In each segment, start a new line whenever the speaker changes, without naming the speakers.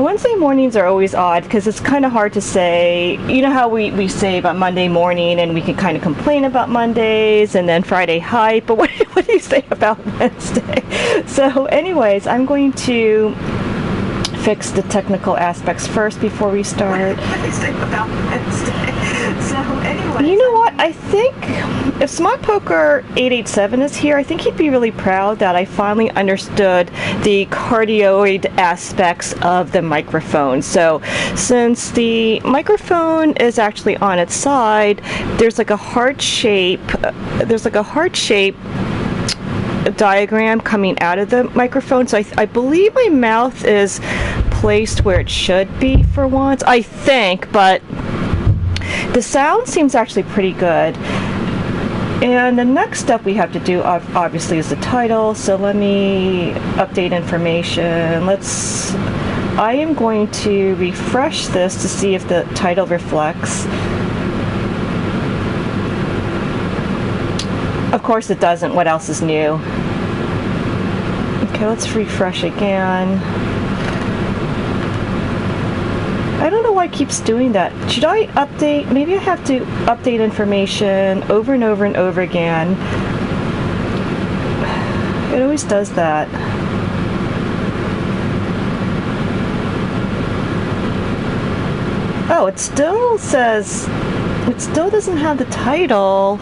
Wednesday mornings are always odd because it's kind of hard to say. You know how we say about Monday morning and we can kind of complain about Mondays and then Friday hype, but what do you say about Wednesday? So anyways, I'm going to fix the technical aspects first before we start. What do you say about Wednesday? So anyway, you know what? I think if Smart Poker 887 is here, I think he'd be really proud that I finally understood the cardioid aspects of the microphone. So since the microphone is actually on its side, there's like a heart shape. Diagram coming out of the microphone, so I believe my mouth is placed where it should be for once, I think, but the sound seems actually pretty good. And the next step we have to do obviously is the title, so let me update information. I am going to refresh this to see if the title reflects. Of course it doesn't. What else is new? Okay, let's refresh again. I don't know why it keeps doing that. Should I update? Maybe I have to update information over and over and over again. It always does that. Oh, it still doesn't have the title.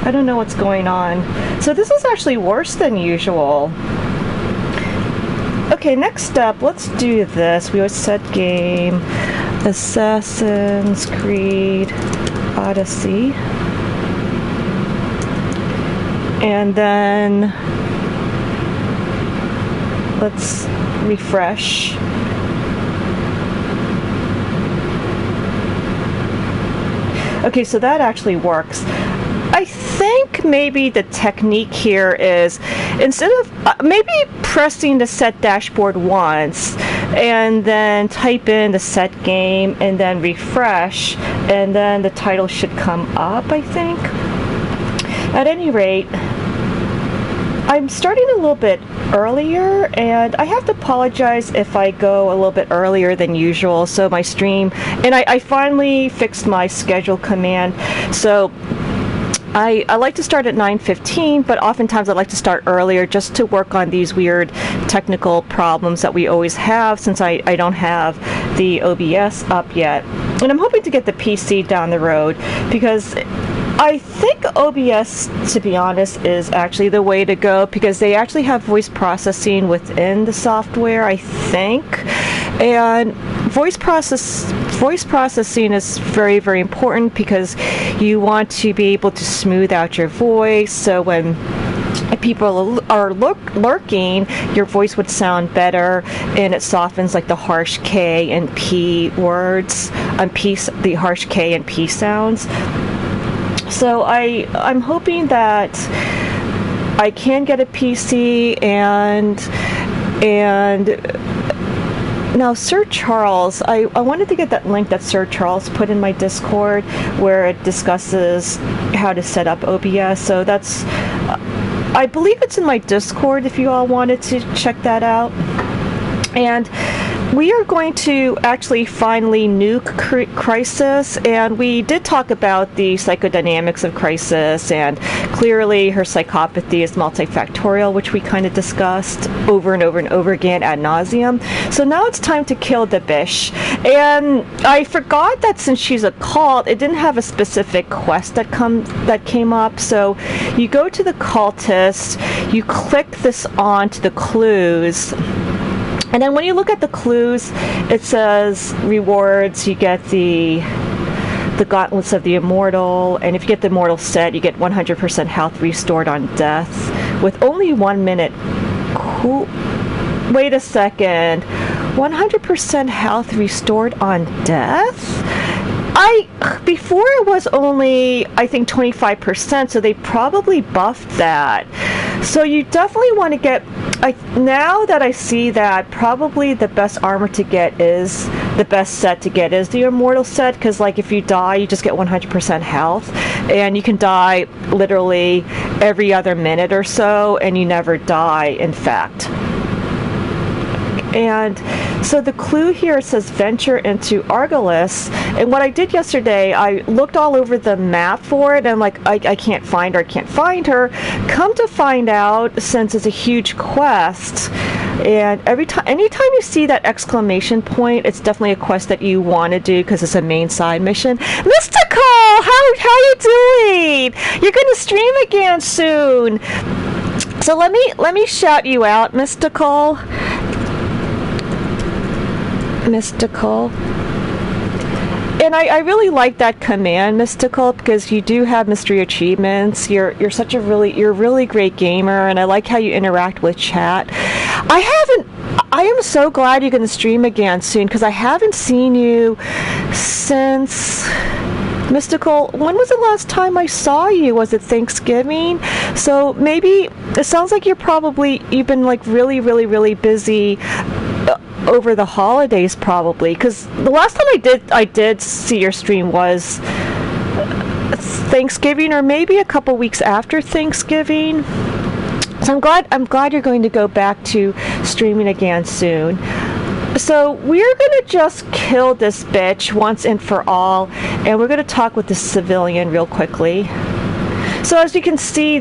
I don't know what's going on. So this is actually worse than usual. Okay, next up, let's do this. We always set game, Assassin's Creed Odyssey. And then let's refresh. Okay, so that actually works. I think maybe the technique here is instead of maybe pressing the set dashboard once and then type in the set game and then refresh, and then the title should come up, I think. At any rate, I'm starting a little bit earlier, and I have to apologize if I go a little bit earlier than usual. So my stream, and I finally fixed my schedule command, so I like to start at 9:15, but oftentimes I like to start earlier just to work on these weird technical problems that we always have, since I don't have the OBS up yet. And I'm hoping to get the PC down the road, because I think OBS, to be honest, is actually the way to go, because they actually have voice processing within the software, I think. And voice processing is very, very important, because you want to be able to smooth out your voice, so when people are lurking, your voice would sound better, and it softens like the harsh K and P words, the harsh K and P sounds. So I'm hoping that I can get a PC, and now Sir Charles, I wanted to get that link that Sir Charles put in my Discord, where it discusses how to set up OBS. So that's, I believe it's in my Discord if you all wanted to check that out. And we are going to actually finally nuke Crisis, and we did talk about the psychodynamics of Crisis, and clearly her psychopathy is multifactorial, which we kind of discussed over and over and over again ad nauseum. So now it's time to kill the Bish. And I forgot that since she's a cult, it didn't have a specific quest that came up. So you go to the cultist, you click this on to the clues, and then when you look at the clues, it says rewards. You get the Gauntlets of the Immortal, and if you get the Immortal set, you get 100% health restored on death with only 1 minute. Cool. Wait a second. 100% health restored on death? Before it was only, I think, 25%, so they probably buffed that. So you definitely want to get now that I see that probably the best armor to get is the best set to get is the Immortal set, because like if you die you just get 100% health, and you can die literally every other minute or so and you never die, in fact. And so the clue here says venture into Argolis, and what I did yesterday, I looked all over the map for it, and like I can't find her. Come to find out, since it's a huge quest, and anytime you see that exclamation point, it's definitely a quest that you want to do because it's a main side mission. Mystical, how you doing? You're gonna stream again soon, so let me shout you out, Mystical. And I really like that command, Mystical, because you do have mystery achievements. You're a really great gamer, and I like how you interact with chat. I am so glad you're going to stream again soon, because I haven't seen you since Mystical. When was the last time I saw you? Was it Thanksgiving? So maybe it sounds like you've been like really busy over the holidays, probably, because the last time I did see your stream was Thanksgiving, or maybe a couple weeks after Thanksgiving. So I'm glad you're going to go back to streaming again soon. So we're gonna just kill this bitch once and for all, and we're gonna talk with the civilian real quickly. So as you can see,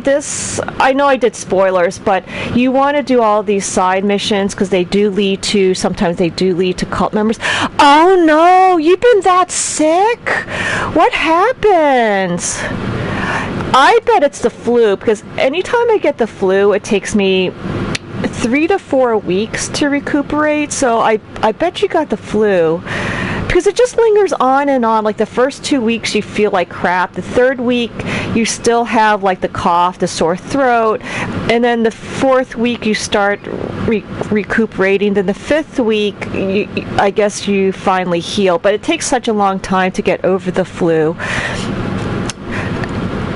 I know I did spoilers, but you want to do all these side missions because sometimes they do lead to cult members. Oh no, you've been that sick? What happened? I bet it's the flu, because anytime I get the flu, it takes me 3 to 4 weeks to recuperate, so I bet you got the flu. Because it just lingers on and on. Like the first 2 weeks you feel like crap. The third week you still have like the cough, the sore throat. And then the fourth week you start recuperating. Then the fifth week, I guess you finally heal. But it takes such a long time to get over the flu.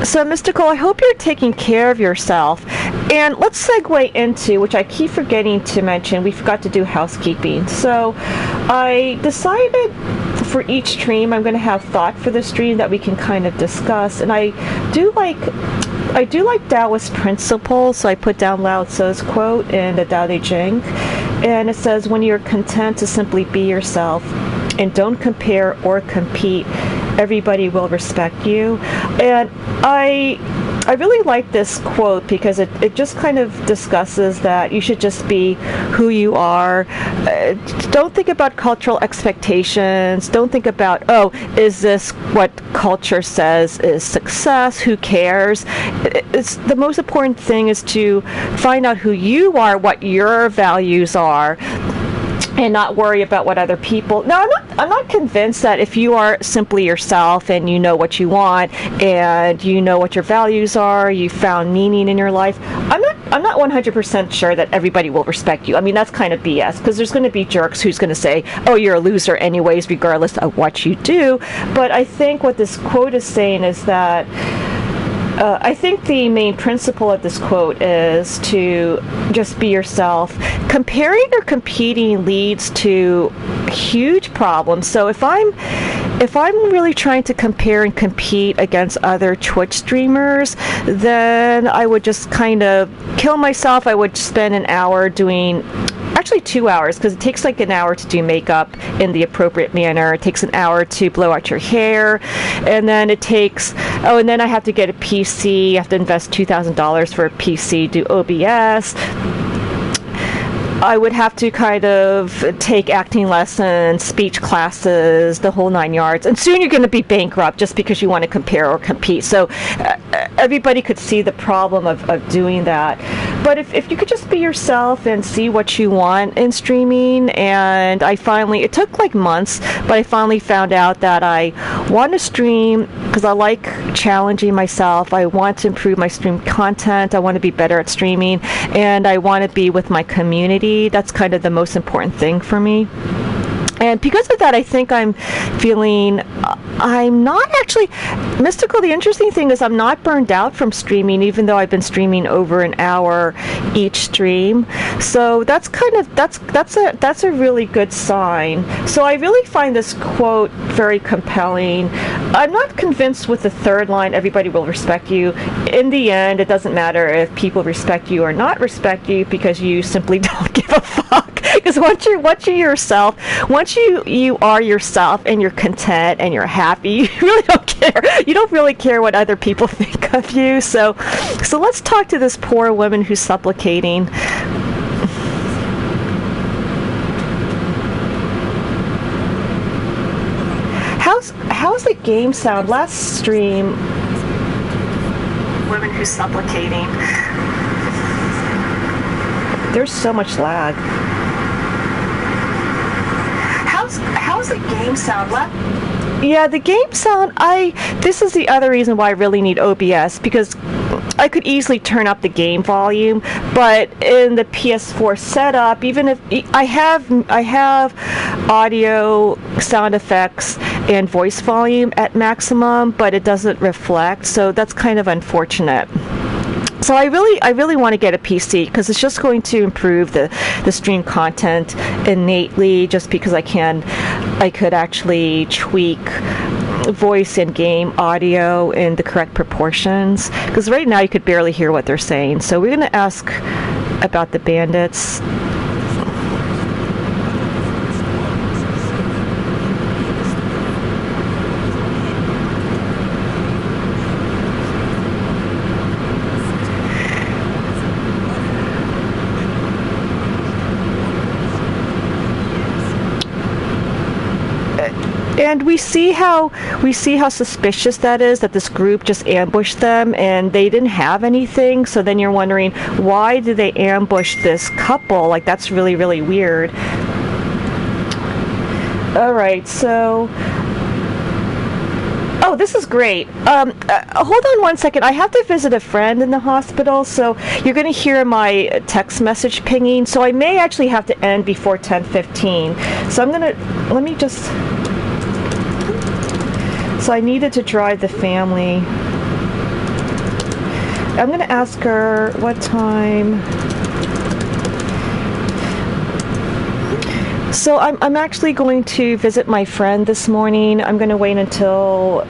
So Mystical, I hope you're taking care of yourself. And let's segue into, which I keep forgetting to mention, we forgot to do housekeeping. So I decided for each stream I'm going to have thought for the stream that we can kind of discuss. And I do like Taoist principles, so I put down Lao Tzu's quote in the Tao Te Ching. And it says, when you're content to simply be yourself and don't compare or compete, everybody will respect you. And I really like this quote because it just kind of discusses that you should just be who you are. Don't think about cultural expectations. Don't think about, oh, is this what culture says is success? Who cares? It's the most important thing is to find out who you are, what your values are, and not worry about what other people. No, I'm not convinced that if you are simply yourself and you know what you want and you know what your values are, you found meaning in your life, I'm not 100% sure that everybody will respect you. I mean, that's kind of BS, because there's going to be jerks who's going to say, oh, you're a loser anyways, regardless of what you do. But I think what this quote is saying is that I think the main principle of this quote is to just be yourself. Comparing or competing leads to huge problems. So if I'm really trying to compare and compete against other Twitch streamers, then I would just kind of kill myself. I would spend an hour doing, actually 2 hours, because it takes like an hour to do makeup in the appropriate manner. It takes an hour to blow out your hair, and then and then I have to get a PC. I have to invest $2,000 for a PC, do OBS. I would have to kind of take acting lessons, speech classes, the whole 9 yards. And soon you're going to be bankrupt just because you want to compare or compete. So everybody could see the problem of doing that. But if you could just be yourself and see what you want in streaming, and it took like months, but I finally found out that I want to stream because I like challenging myself. I want to improve my stream content. I want to be better at streaming, and I want to be with my community. That's kind of the most important thing for me. And because of that, I think I'm feeling I'm not actually Mystical. The interesting thing is I'm not burned out from streaming, even though I've been streaming over an hour each stream. So that's a really good sign. So I really find this quote very compelling. I'm not convinced with the third line, everybody will respect you. In the end, it doesn't matter if people respect you or not respect you, because you simply don't give a fuck. Because once you're yourself, once you are yourself and you're content and you're happy, you really don't care. You don't really care what other people think of you. So let's talk to this poor woman who's supplicating. How's the game sound? Last stream, woman who's supplicating. There's so much lag. How's the game sound? Yeah, the game sound, this is the other reason why I really need OBS, because I could easily turn up the game volume, but in the PS4 setup, even if I have audio, sound effects, and voice volume at maximum, but it doesn't reflect, so that's kind of unfortunate. So I really want to get a PC, because it's just going to improve the stream content innately, just because I could actually tweak voice and game audio in the correct proportions, because right now you could barely hear what they're saying. So we're going to ask about the bandits. And we see how suspicious that is, that this group just ambushed them and they didn't have anything. So then you're wondering, why did they ambush this couple? Like, that's really, really weird. All right, so oh, this is great. Hold on one second. I have to visit a friend in the hospital, so you're going to hear my text message pinging. So I may actually have to end before 10:15. So let me just. So I needed to drive the family. I'm going to ask her what time. So I'm actually going to visit my friend this morning. I'm going to wait until,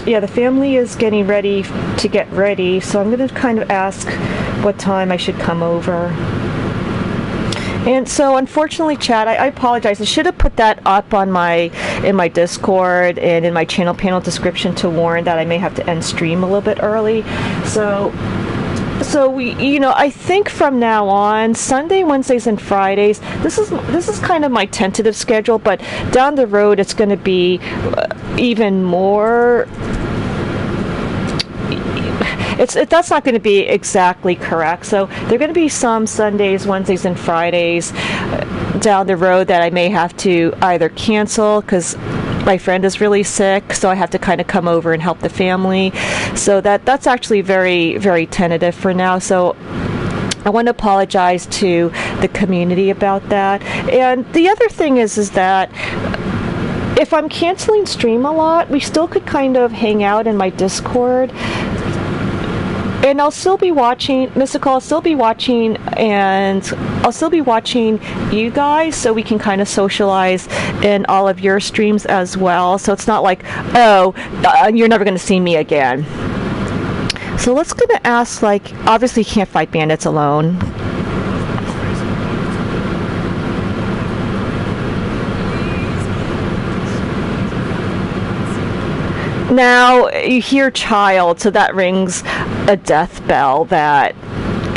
yeah, the family is getting ready to get ready. So I'm going to kind of ask what time I should come over. And so, unfortunately, Chad, I apologize. I should have put that up on in my Discord and in my channel panel description to warn that I may have to end stream a little bit early. So we, I think from now on, Sunday, Wednesdays, and Fridays, this is kind of my tentative schedule. But down the road, it's going to be even more. That's not going to be exactly correct. So there are going to be some Sundays, Wednesdays, and Fridays down the road that I may have to either cancel because my friend is really sick, so I have to kind of come over and help the family. So that's actually very, very tentative for now. So I want to apologize to the community about that. And the other thing is that if I'm canceling stream a lot, we still could kind of hang out in my Discord. And I'll still be watching, Mystical, I'll still be watching, and I'll still be watching you guys, so we can kind of socialize in all of your streams as well. So it's not like, oh, you're never going to see me again. So let's going to ask, like, obviously you can't fight bandits alone. Now, you hear child, so that rings a death bell a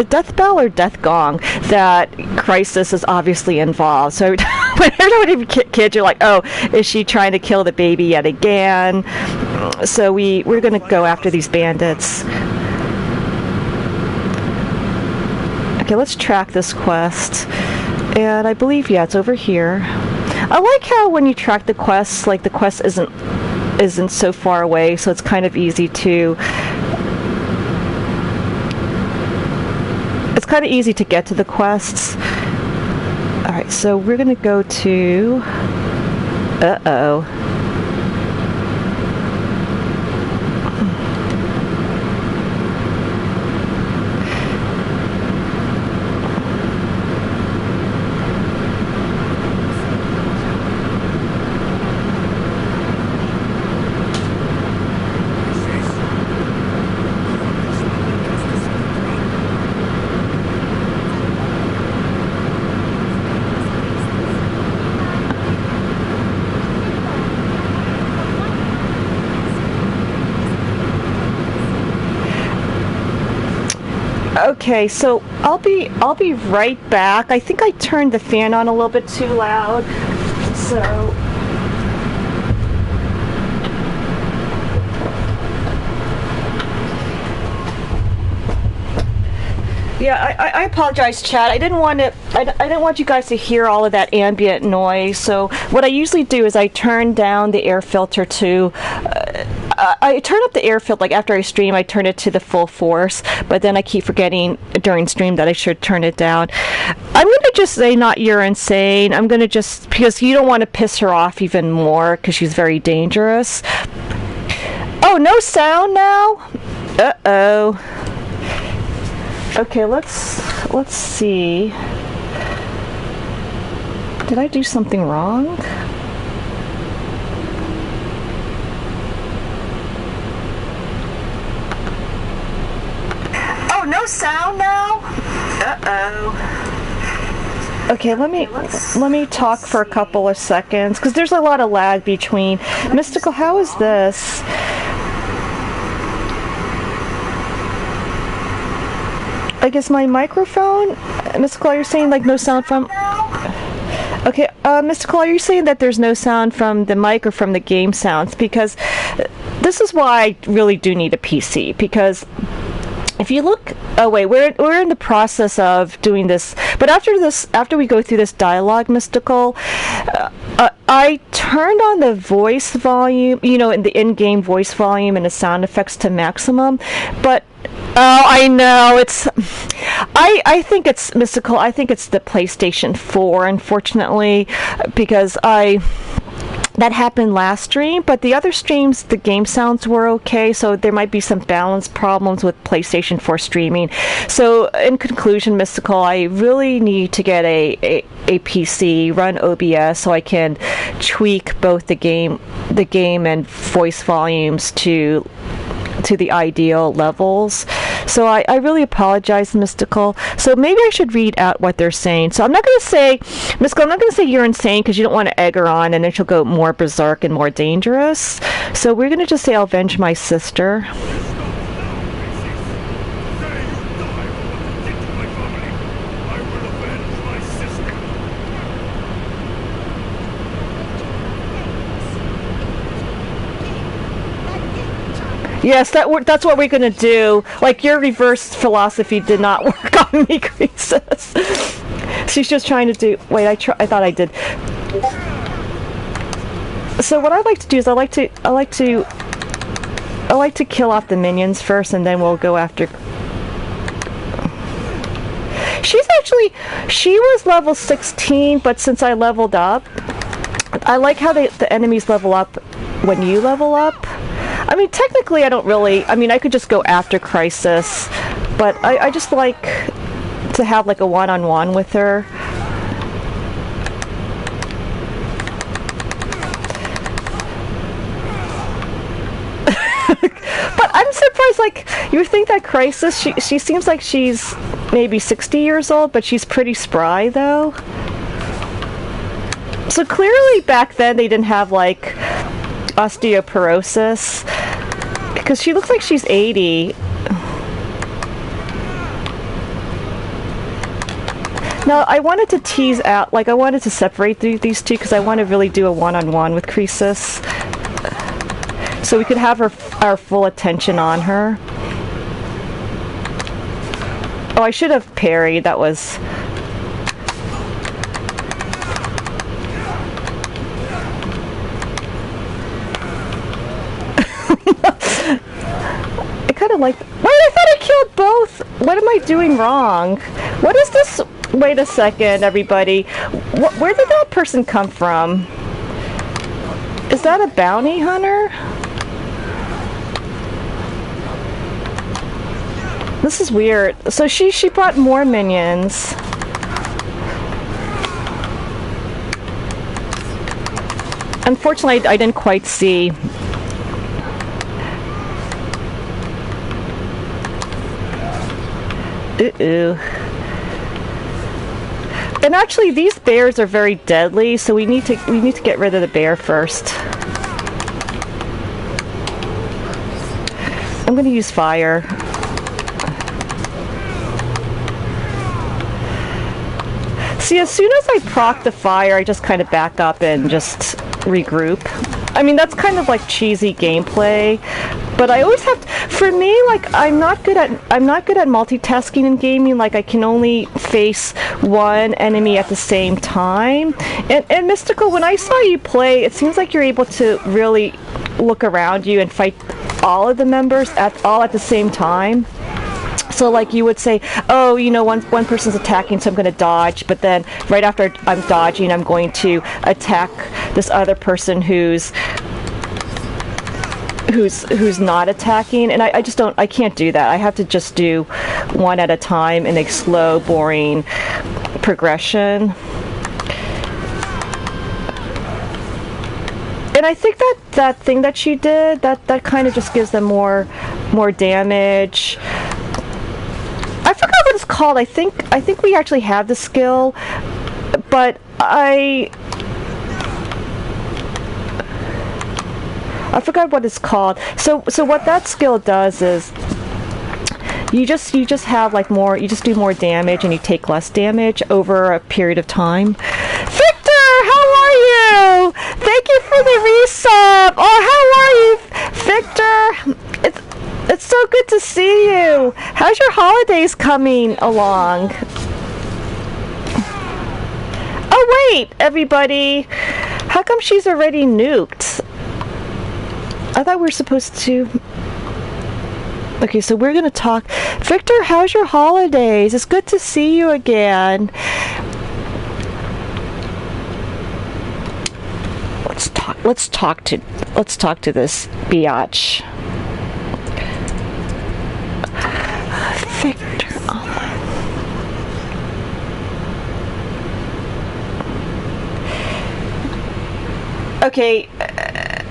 death bell or death gong that crisis is obviously involved. So whenever kids, you're like, oh, is she trying to kill the baby yet again? So we're going to go after these bandits. Okay, let's track this quest. And I believe, yeah, it's over here. I like how when you track the quests, like the quest isn't so far away, so it's kind of easy to get to the quests. Alright, so we're gonna go to Okay, so I'll be right back. I think I turned the fan on a little bit too loud. So yeah, I apologize, Chad. I didn't want you guys to hear all of that ambient noise. So what I usually do is I turn down the air filter to I turn up the air filter, like after I stream, I turn it to the full force, but then I keep forgetting during stream that I should turn it down. I'm going to just say not you're insane. I'm going to just, because you don't want to piss her off even more because she's very dangerous. Oh, no sound now? Uh-oh. Okay, let's see. Did I do something wrong? Oh, no sound now? Uh-oh. Okay, let me talk for a couple of seconds because there's a lot of lag between. Mystical, how is this? I guess my microphone? Mystical, you're saying like no sound from... Okay, Mystical, are you saying that there's no sound from the mic or from the game sounds? Because this is why I really do need a PC, because if you look... Oh wait, we're in the process of doing this, but after we go through this dialogue, Mystical, I turned on the voice volume, you know, in the in-game voice volume and the sound effects to maximum, but oh, I know, it's... I think it's Mystical. I think it's the PlayStation 4, unfortunately, because that happened last stream, but the other streams, the game sounds were okay, so there might be some balance problems with PlayStation 4 streaming. So, in conclusion, Mystical, I really need to get a PC, run OBS, so I can tweak both the game and voice volumes to the ideal levels. So I really apologize, Mystical. So maybe I should read out what they're saying. So I'm not going to say, Mystical, I'm not going to say you're insane because you don't want to egg her on and then she'll go more berserk and more dangerous. So we're going to just say I'll avenge my sister. Yes, that's what we're going to do. Like, your reverse philosophy did not work on me, Croesus. She's just trying to do... Wait, I thought I did. So what I'd like to do is I like to kill off the minions first, and then we'll go after... She was level 16, but since I leveled up, I like how the enemies level up when you level up. I mean, technically, I don't really... I mean, I could just go after Crisis, but I just like to have, like, a one-on-one with her. But I'm surprised, like, you would think that Crisis, she seems like she's maybe 60 years old, but she's pretty spry, though. So clearly, back then, they didn't have, like... osteoporosis, because she looks like she's 80. Now, I wanted to tease out, like, I wanted to separate these two because I want to really do a one-on-one with Croesus, so we could have our full attention on her. Oh, I should have parried. That was... Like, wait, I thought I killed both. What am I doing wrong? What is this? Wait a second, everybody. Where did that person come from? Is that a bounty hunter? This is weird. So she brought more minions. Unfortunately, I didn't quite see. Uh-oh. And actually, these bears are very deadly, so we need to get rid of the bear first. I'm going to use fire. See, as soon as I proc the fire, I just kind of back up and just regroup. I mean, that's kind of like cheesy gameplay, but I always have to, for me, like I'm not good at multitasking in gaming. Like I can only face one enemy at the same time. And Mystical, when I saw you play, it seems like you're able to really look around you and fight all of the members at the same time. So like you would say, oh, you know, one person's attacking, so I'm going to dodge, but then right after I'm dodging, I'm going to attack this other person who's not attacking, and I can't do that. I have to just do one at a time in a slow, boring progression. And I think that thing that she did, that kind of just gives them more damage. I forgot what it's called. I think we actually have the skill, but I forgot what it's called. So what that skill does is you just have like more, you just do more damage and you take less damage over a period of time. Victor, how are you? Thank you for the resub. Oh, how are you, Victor? It's so good to see you. How's your holidays coming along? Oh wait, everybody. How come she's already nuked? I thought we were supposed to... Okay, so we're going to talk. Victor, how's your holidays? It's good to see you again. Let's talk to this biatch. Victor, oh my. Okay,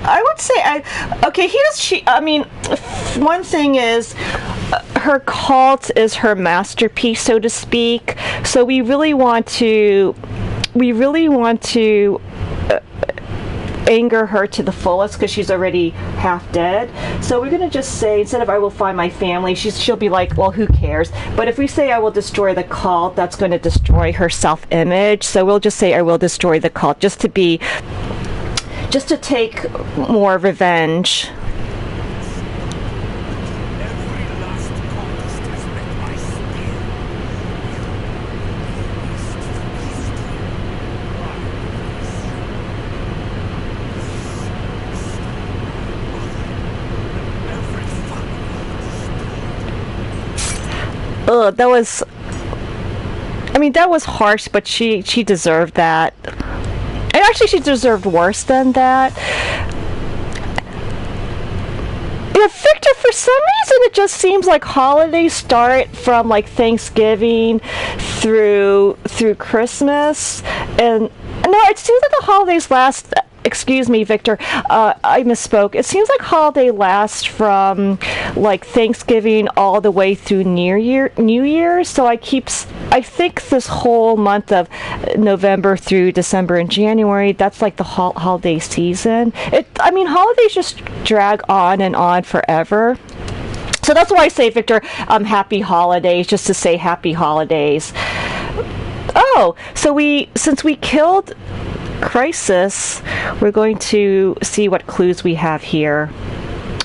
I would say I mean, one thing is her cult is her masterpiece, so to speak. So we really want to anger her to the fullest because she's already half dead. So we're going to just say, instead of I will find my family, she'll be like, well, who cares? But if we say I will destroy the cult, that's going to destroy her self-image. So we'll just say I will destroy the cult, just to take more revenge. Ugh, that was harsh, but she deserved that. And actually, she deserved worse than that. Yeah, Victor, for some reason, it just seems like holidays start from like Thanksgiving through Christmas, and no, it seems like the holidays last. Excuse me, Victor. I misspoke. It seems like holiday lasts from like Thanksgiving all the way through New Year. So I think this whole month of November through December and January, that's like the holiday season. Holidays just drag on and on forever. So that's why I say, Victor, happy holidays, just to say happy holidays. Oh, so since we killed Crisis, we're going to see what clues we have here.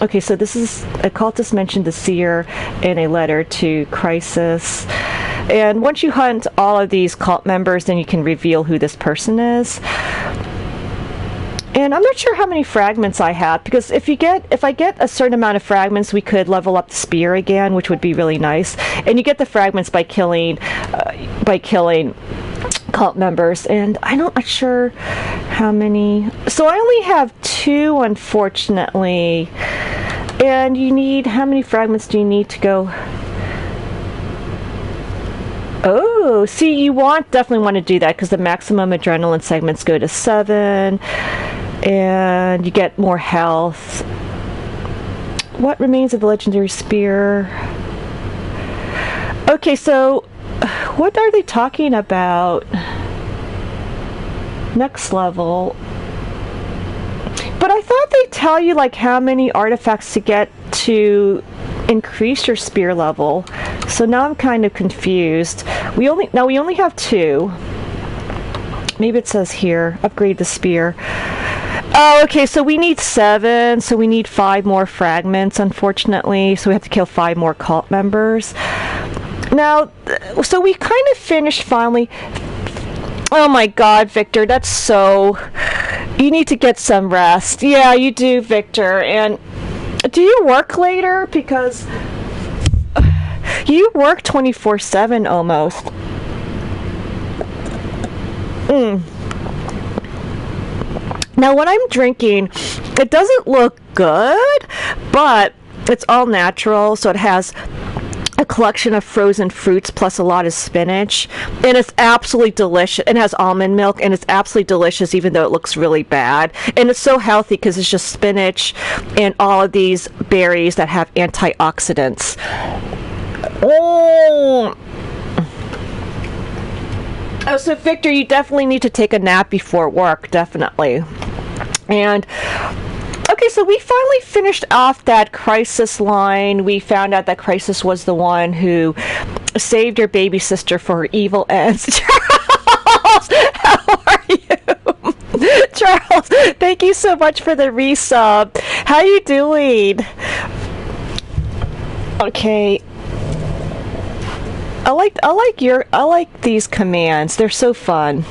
Okay, so this is a cultist mentioned the seer in a letter to Crisis, and once you hunt all of these cult members, then you can reveal who this person is. And I'm not sure how many fragments I have, because if I get a certain amount of fragments, we could level up the spear again, which would be really nice. And you get the fragments by killing cult members, and I'm not sure how many. So I only have 2, unfortunately. And you need, how many fragments do you need to go? Oh, see, you definitely want to do that, because the maximum adrenaline segments go to 7, and you get more health. What remains of the legendary spear? Okay, so what are they talking about? Next level. But I thought they'd tell you like how many artifacts to get to increase your spear level. So now I'm kind of confused. We only have 2. maybe it says here, upgrade the spear. Oh, okay, so we need 7, so we need 5 more fragments, unfortunately, so we have to kill 5 more cult members. Now, so we kind of finished finally. Oh my god, Victor, that's so... You need to get some rest. Yeah, you do, Victor. And do you work later? Because you work 24/7 almost. Now, what I'm drinking, it doesn't look good, but it's all natural, so it has a collection of frozen fruits plus a lot of spinach, and it's absolutely delicious. It has almond milk, and it's absolutely delicious, even though it looks really bad. And it's so healthy because it's just spinach and all of these berries that have antioxidants. Oh, so Victor, you definitely need to take a nap before work, definitely. And okay, so we finally finished off that Crisis line. We found out that Crisis was the one who saved your baby sister for her evil ends. Charles, how are you? Charles, thank you so much for the resub. How you doing? Okay. I like these commands. They're so fun.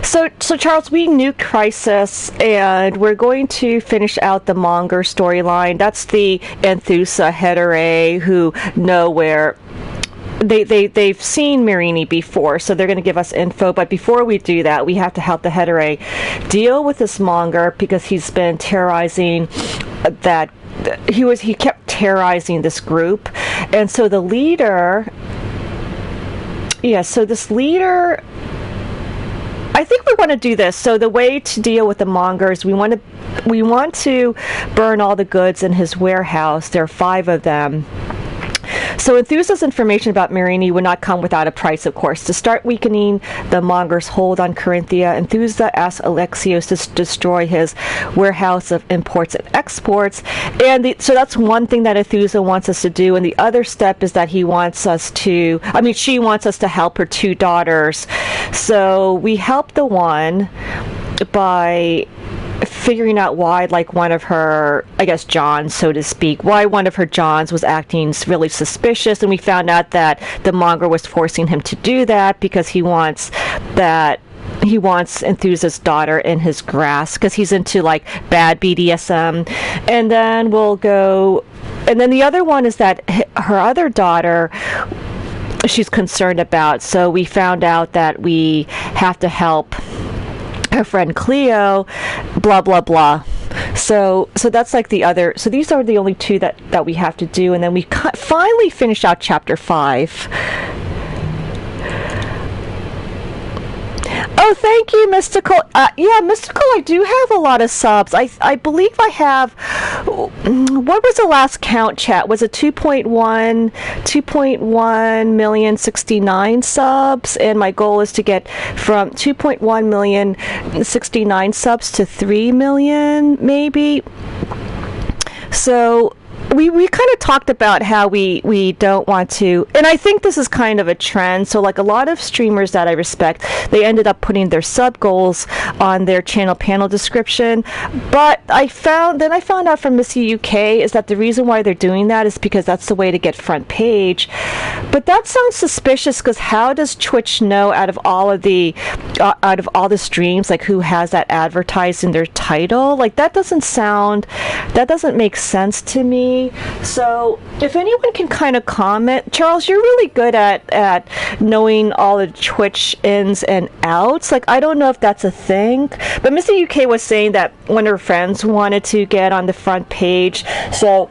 So Charles, we knew Crisis, and we're going to finish out the Monger storyline. That's the Enthusa Heterae who know where they've seen Marini before, so they're going to give us info. But before we do that, we have to help the Heterae deal with this Monger because he's been terrorizing that. He kept terrorizing this group, and so the leader. Yeah, so this leader. I think we want to do this. So the way to deal with the Mongers, we want to burn all the goods in his warehouse. There are 5 of them. So Enthusa's information about Marini would not come without a price, of course. To start weakening the Monger's hold on Corinthia, Enthusa asks Alexios to destroy his warehouse of imports and exports. And so that's one thing that Enthusa wants us to do. And the other step is that she wants us to help her 2 daughters. So we help the one by figuring out why, like, one of her, I guess, Johns, so to speak, why one of her Johns was acting really suspicious, and we found out that the Monger was forcing him to do that because he wants Enthusa's daughter in his grasp because he's into, like, bad BDSM. And then the other one is that her other daughter she's concerned about, so we found out that we have to help her friend Cleo, blah blah blah. So that's like the other. So these are the only 2 that we have to do, and then we finally finish out chapter 5. Oh, thank you, Mystical. Yeah, Mystical, I do have a lot of subs. I believe I have... What was the last count, chat? Was it 2.1 million 69 subs? And my goal is to get from 2.1 million 69 subs to 3 million, maybe. So... We kind of talked about how we don't want to, and I think this is kind of a trend. So like a lot of streamers that I respect, they ended up putting their sub goals on their channel panel description. But I found out from Missy UK is that the reason why they're doing that is because that's the way to get front page. But that sounds suspicious because how does Twitch know out of all the streams, like, who has that advertised in their title? Like, that doesn't make sense to me. So if anyone can kind of comment, Charles, you're really good at knowing all the Twitch ins and outs. Like, I don't know if that's a thing, but Missy UK was saying that one of her friends wanted to get on the front page. So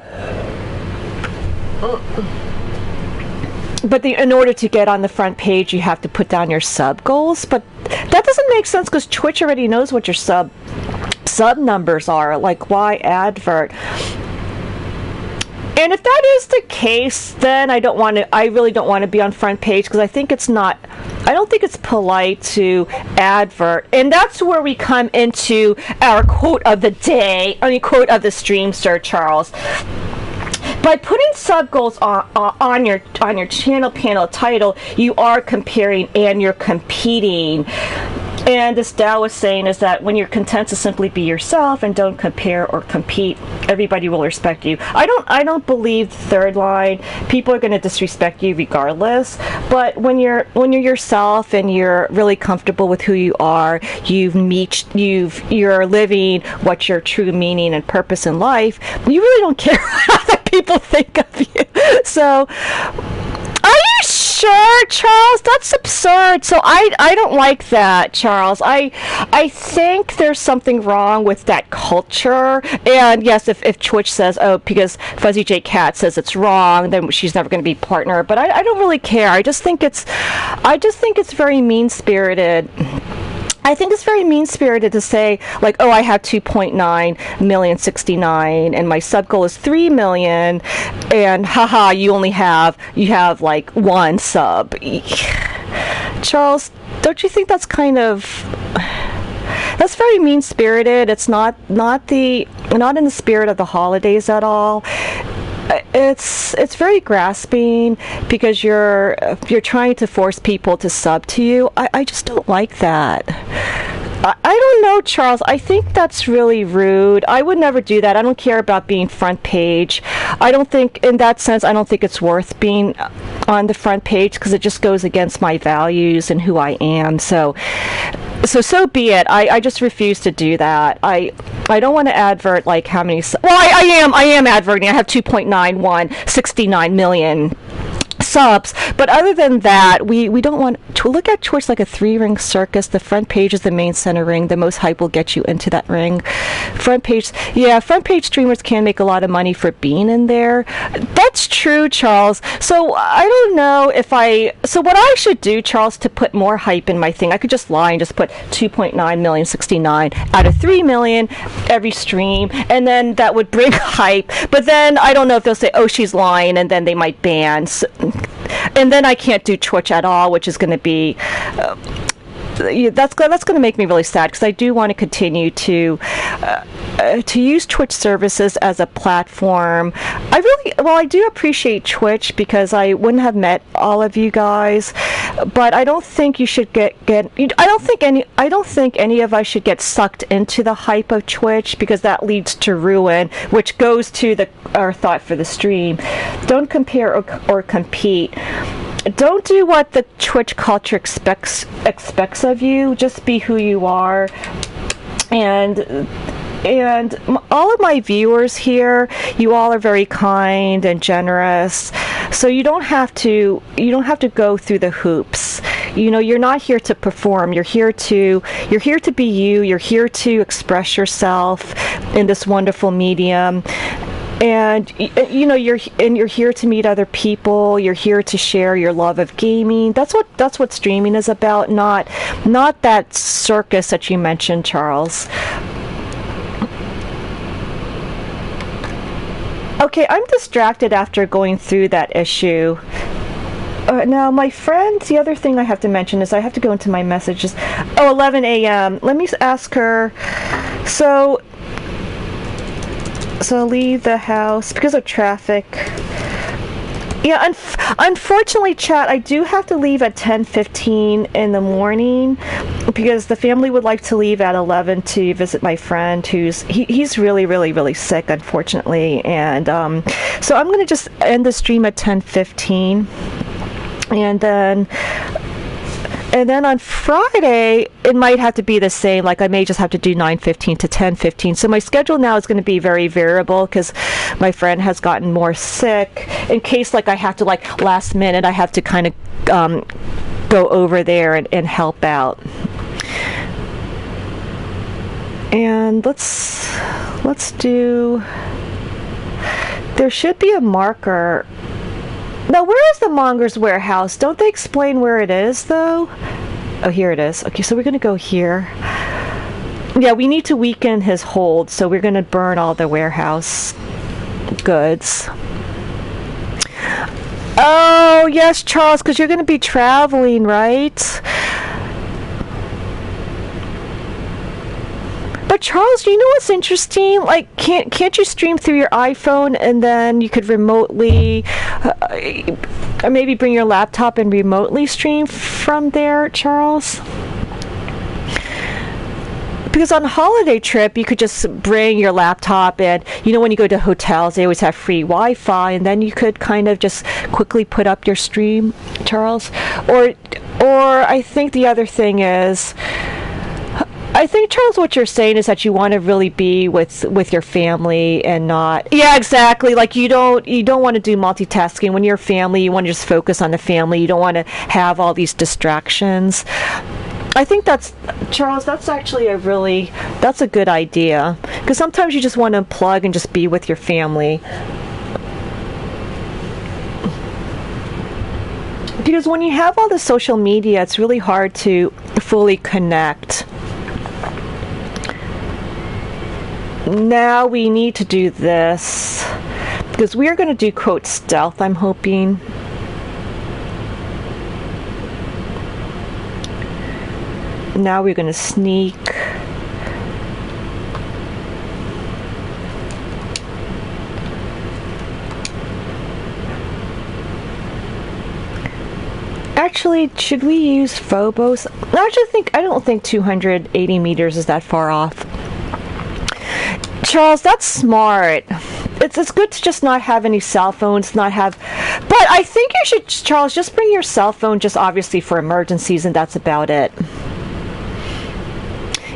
but in order to get on the front page, you have to put down your sub goals. But that doesn't make sense because Twitch already knows what your sub numbers are. Like, why advert? And if that is the case, then I really don't want to be on front page because I don't think it's polite to advert. And that's where we come into our quote of the day, quote of the stream, Sir Charles. By putting sub goals on your channel panel title, you are comparing and you're competing. And this Tao is saying is that when you're content to simply be yourself and don't compare or compete, everybody will respect you. I don't believe the third line. People are going to disrespect you regardless. But when you're yourself and you're really comfortable with who you are, you're living what your true meaning and purpose in life. You really don't care what other people think of you. So. Are you sure, Charles? That's absurd. So I don't like that, Charles. I think there's something wrong with that culture. And yes, if Twitch says, oh, because Fuzzy J Cat says it's wrong, then she's never going to be partner. But I don't really care. I just think it's very mean-spirited. I think it's very mean-spirited to say, like, oh, I have 2.9 million 69 and my sub goal is 3 million, and haha, you have like one sub. Charles, don't you think that's very mean-spirited? It's not in the spirit of the holidays at all. It's very grasping because you're trying to force people to sub to you. I just don't like that. I don't know, Charles. I think that's really rude. I would never do that. I don't care about being front page. I don't think, in that sense, I don't think it's worth being on the front page because it just goes against my values and who I am. So be it. I just refuse to do that. I don't want to advert like how many. Well, I am adverting. I have 2.9169 million subs, but other than that, we don't want to look at Twitch like a 3-ring circus. The front page is the main center ring. The most hype will get you into that ring. Front page streamers can make a lot of money for being in there. That's true, Charles. So I don't know so what I should do, Charles, to put more hype in my thing, I could just lie and just put 2.9 million 69 out of 3 million every stream, and then that would bring hype. But then I don't know if they'll say, oh, she's lying, and then they might ban. And then I can't do Twitch at all, which is going to be that's going to make me really sad because I do want to continue to use Twitch services as a platform. I do appreciate Twitch because I wouldn't have met all of you guys, but I don't think you should I don't think any of us should get sucked into the hype of Twitch because that leads to ruin, which goes to our thought for the stream. Don't compare or compete. Don't do what the Twitch culture expects of you. Just be who you are. And all of my viewers here, you all are very kind and generous. So you don't have to go through the hoops. You know, you're not here to perform. You're here to be you. You're here to express yourself in this wonderful medium. And you're here to meet other people. You're here to share your love of gaming. That's what streaming is about, not that circus that you mentioned, Charles. Okay, I'm distracted after going through that issue. Now, my friend, the other thing I have to mention is I have to go into my messages. 11 a.m. Let me ask her. So leave the house because of traffic. Yeah, unfortunately, chat, I do have to leave at 10:15 in the morning because the family would like to leave at 11 to visit my friend he's really, really, really sick, unfortunately. And so I'm going to just end the stream at 10:15. And then on Friday, it might have to be the same. Like I may just have to do 9:15 to 10:15. So my schedule now is going to be very variable because my friend has gotten more sick. In case like I have to like last minute, I have to kind of go over there and help out. And let's do. There should be a marker. Now, where is the Monger's Warehouse? Don't they explain where it is, though? Oh, here it is. Okay, so we're going to go here. Yeah, we need to weaken his hold, so we're going to burn all the warehouse goods. Oh, yes, Charles, because you're going to be traveling, right? But Charles, you know what's interesting? Like, can't you stream through your iPhone and then you could remotely, or maybe bring your laptop and remotely stream from there, Charles? because on a holiday trip you could just bring your laptop, and when you go to hotels they always have free Wi-Fi, and then you could kind of just quickly put up your stream, Charles. Or I think the other thing is, I think, Charles, what you're saying is that you want to really be with your family and not. Yeah, exactly. Like you don't want to do multitasking. When you're family, you want to just focus on the family. You don't want to have all these distractions. I think Charles, that's actually that's a good idea, because sometimes you just want to unplug and just be with your family. Because when you have all the social media, it's really hard to fully connect. Now we need to do this, because we are going to do, quote, stealth, I'm hoping. Now we're going to sneak. Actually, should we use phobos? I don't think 280 meters is that far off. Charles, that's smart. It's good to just not have any cell phones, but I think you should, Charles, just bring your cell phone, just obviously for emergencies, and that's about it.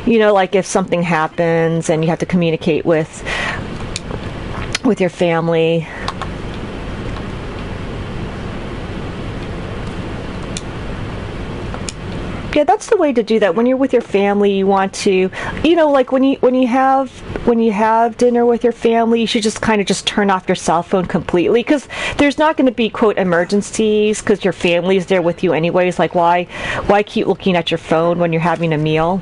Like if something happens and you have to communicate with your family. Yeah, that's the way to do that. When you're with your family, you want to, like when you have dinner with your family, you should just kind of just turn off your cell phone completely, because there's not going to be, quote, emergencies, because your family is there with you anyways. Like why keep looking at your phone when you're having a meal?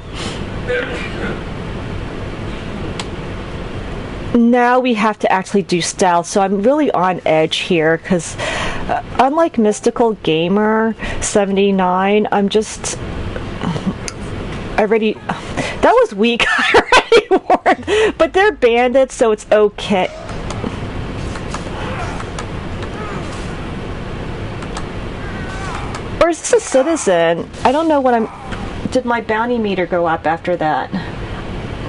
Now we have to actually do stealth, so I'm really on edge here, because unlike Mystical Gamer 79, that was weak. I already warned, but they're bandits, so it's okay. Or is this a citizen? I don't know did my bounty meter go up after that?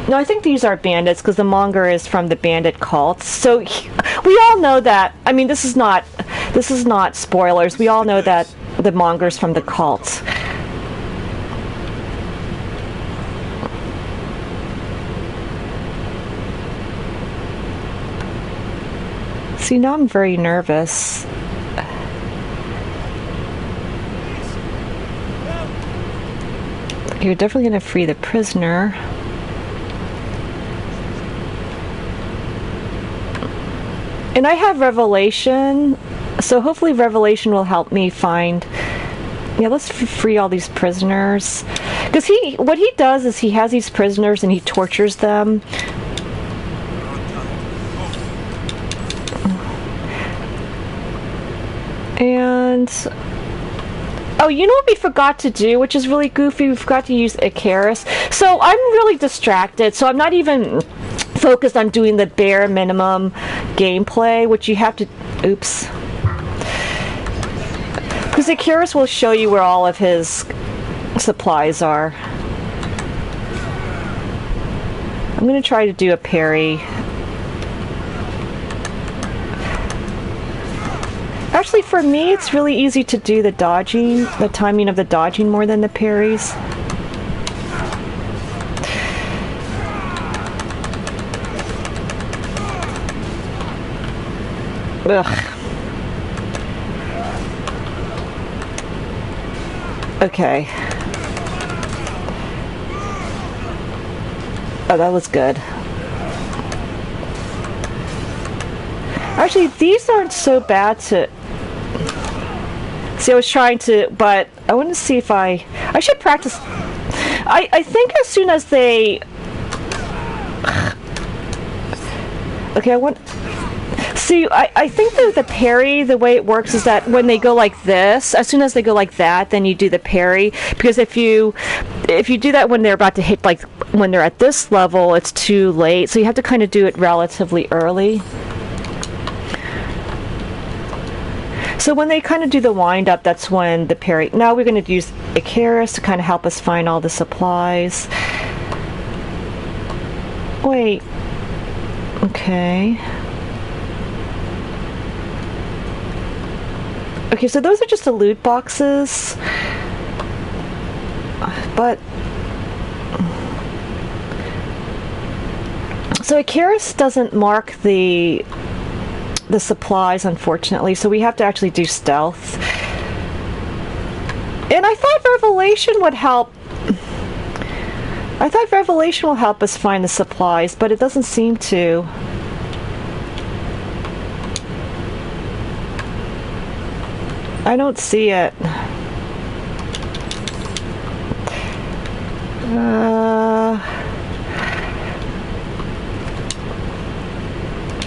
No, I think these are bandits, because the monger is from the bandit cults. So we all know that. I mean, this is not spoilers. We all know that the monger's from the cults. See, now I'm very nervous. You're definitely going to free the prisoner. And I have Revelation, so hopefully Revelation will help me find. Yeah, let's free all these prisoners. Because what he does is he has these prisoners and he tortures them. And oh, you know what we forgot to do, which is really goofy? We forgot to use Icarus. So I'm really distracted, so I'm not even focused on doing the bare minimum gameplay, which you have to. Oops. Because Icarus will show you where all of his supplies are. I'm going to try to do a parry. Actually, for me, it's really easy to do the dodging, the timing of the dodging more than the parries. Ugh. Okay. Oh, that was good. Actually, these aren't so bad to... See, I was trying to, but I want to see if I should practice. I think as soon as they... Okay, See, I think that the parry, the way it works is that when they go like this, as soon as they go like that, then you do the parry. Because if you do that when they're about to hit, like when they're at this level, it's too late. So you have to kind of do it relatively early. So when they kind of do the wind up, that's when the parry. Now we're going to use Icarus to kind of help us find all the supplies. Wait. Okay. Okay, so those are just the loot boxes. But so Icarus doesn't mark the supplies, unfortunately, so we have to actually do stealth. And I thought Revelation would help. I thought Revelation will help us find the supplies, but it doesn't seem to. I don't see it.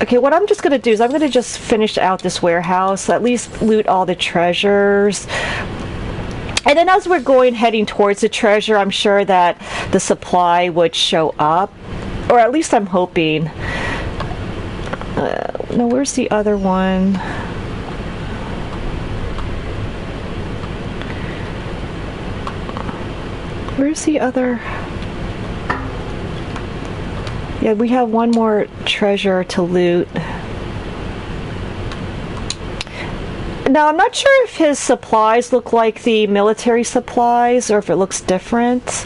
Okay, what I'm just going to do is I'm going to just finish out this warehouse, at least loot all the treasures. And then as we're heading towards the treasure, I'm sure that the supply would show up. Or at least I'm hoping. No, where's the other one? Where's the other? Yeah, we have one more treasure to loot. Now, I'm not sure if his supplies look like the military supplies or if it looks different.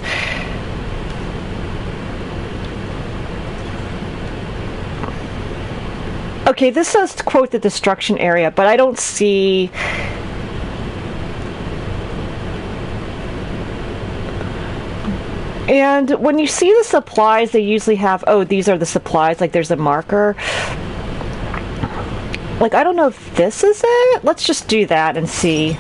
Okay, this says, quote, the destruction area, but I don't see... And when you see the supplies, they usually have, oh, these are the supplies, like there's a marker. Like, I don't know if this is it. Let's just do that and see.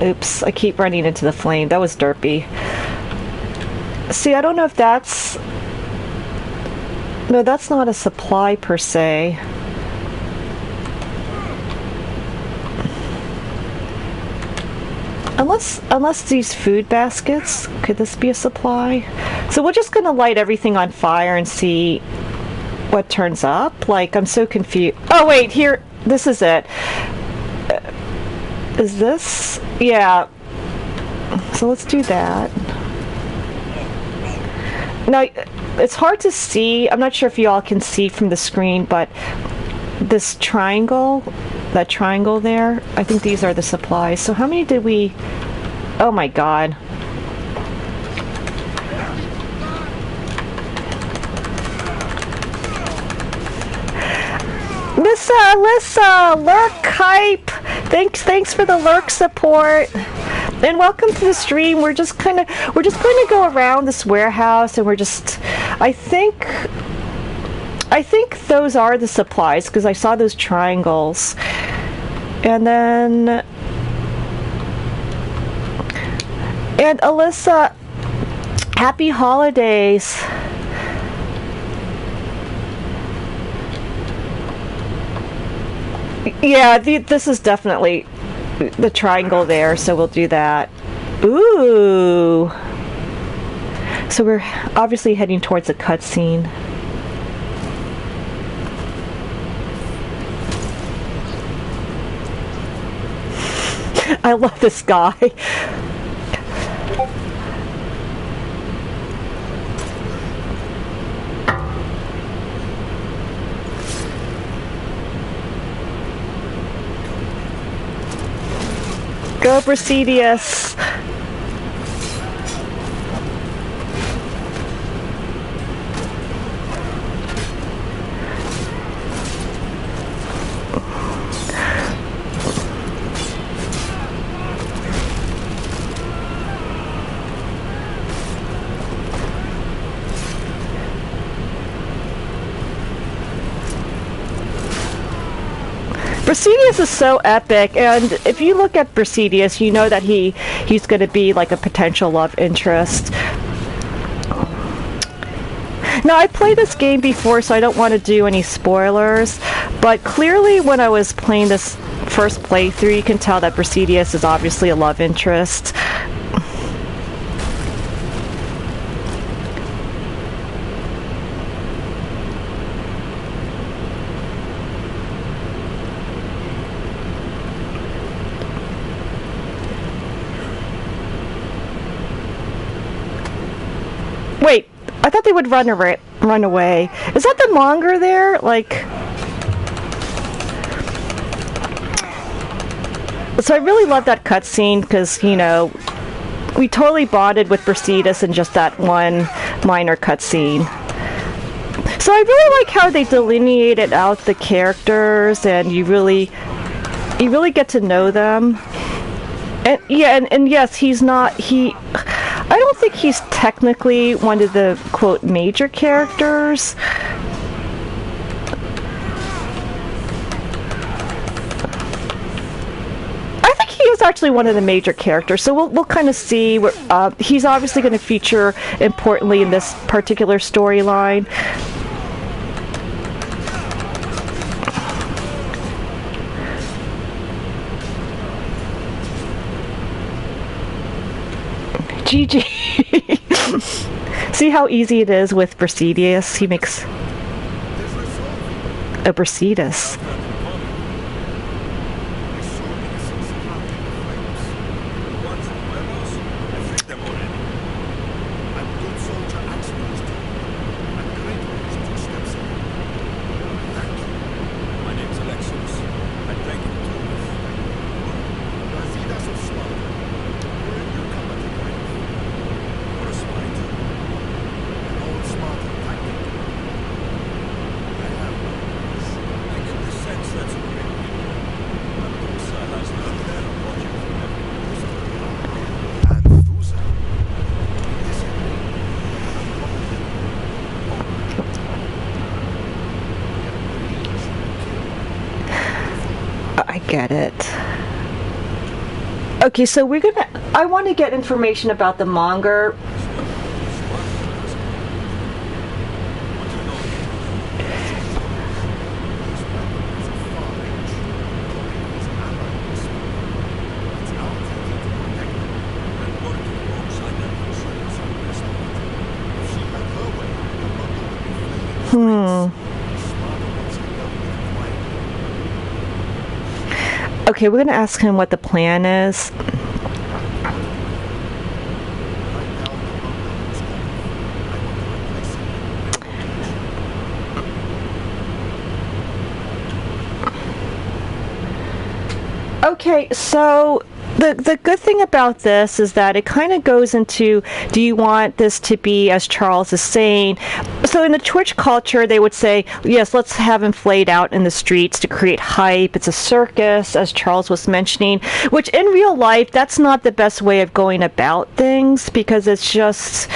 Oops, I keep running into the flame. That was derpy. See, I don't know if that's... No, that's not a supply per se. Unless these food baskets, could this be a supply? So we're just gonna light everything on fire and see what turns up. Like, I'm so confused. Oh wait, here, this is it. Is this? Yeah. So let's do that. Now, it's hard to see. I'm not sure if you all can see from the screen, but this triangle, that triangle there, I think these are the supplies. So how many did we... Oh my god. Miss Alyssa, lurk hype. Thanks for the lurk support. And welcome to the stream. We're just going to go around this warehouse, and we're just... I think those are the supplies, because I saw those triangles. And then... And Alyssa, happy holidays. Yeah, this is definitely the triangle there, so we'll do that. Ooh. So we're obviously heading towards a cutscene. I love this guy. Go Brasidius! Brasidius is so epic, and if you look at Brasidius, you know that he's going to be like a potential love interest. Now, I played this game before, so I don't want to do any spoilers, but clearly when I was playing this first playthrough, you can tell that Brasidius is obviously a love interest. thought they would run away. Run away. Is that the monger there? Like. So I really love that cutscene because, you know, we totally bonded with Brasidas in just that one minor cutscene. So I really like how they delineated out the characters, and you really get to know them. And yeah, and yes, I don't think he's technically one of the quote major characters. He's actually one of the major characters, so we'll kind of see. He's obviously going to feature importantly in this particular storyline. GG. See how easy it is with Brasidas? He makes a Brasidas. I get it. Okay, so I want to get information about the monger. Okay, we're going to ask him what the plan is. Okay, so the good thing about this is that it kind of goes into, do you want this to be, as Charles is saying, so in the Twitch culture, they would say, yes, let's have him flayed out in the streets to create hype. It's a circus, as Charles was mentioning, which in real life, that's not the best way of going about things, because it's just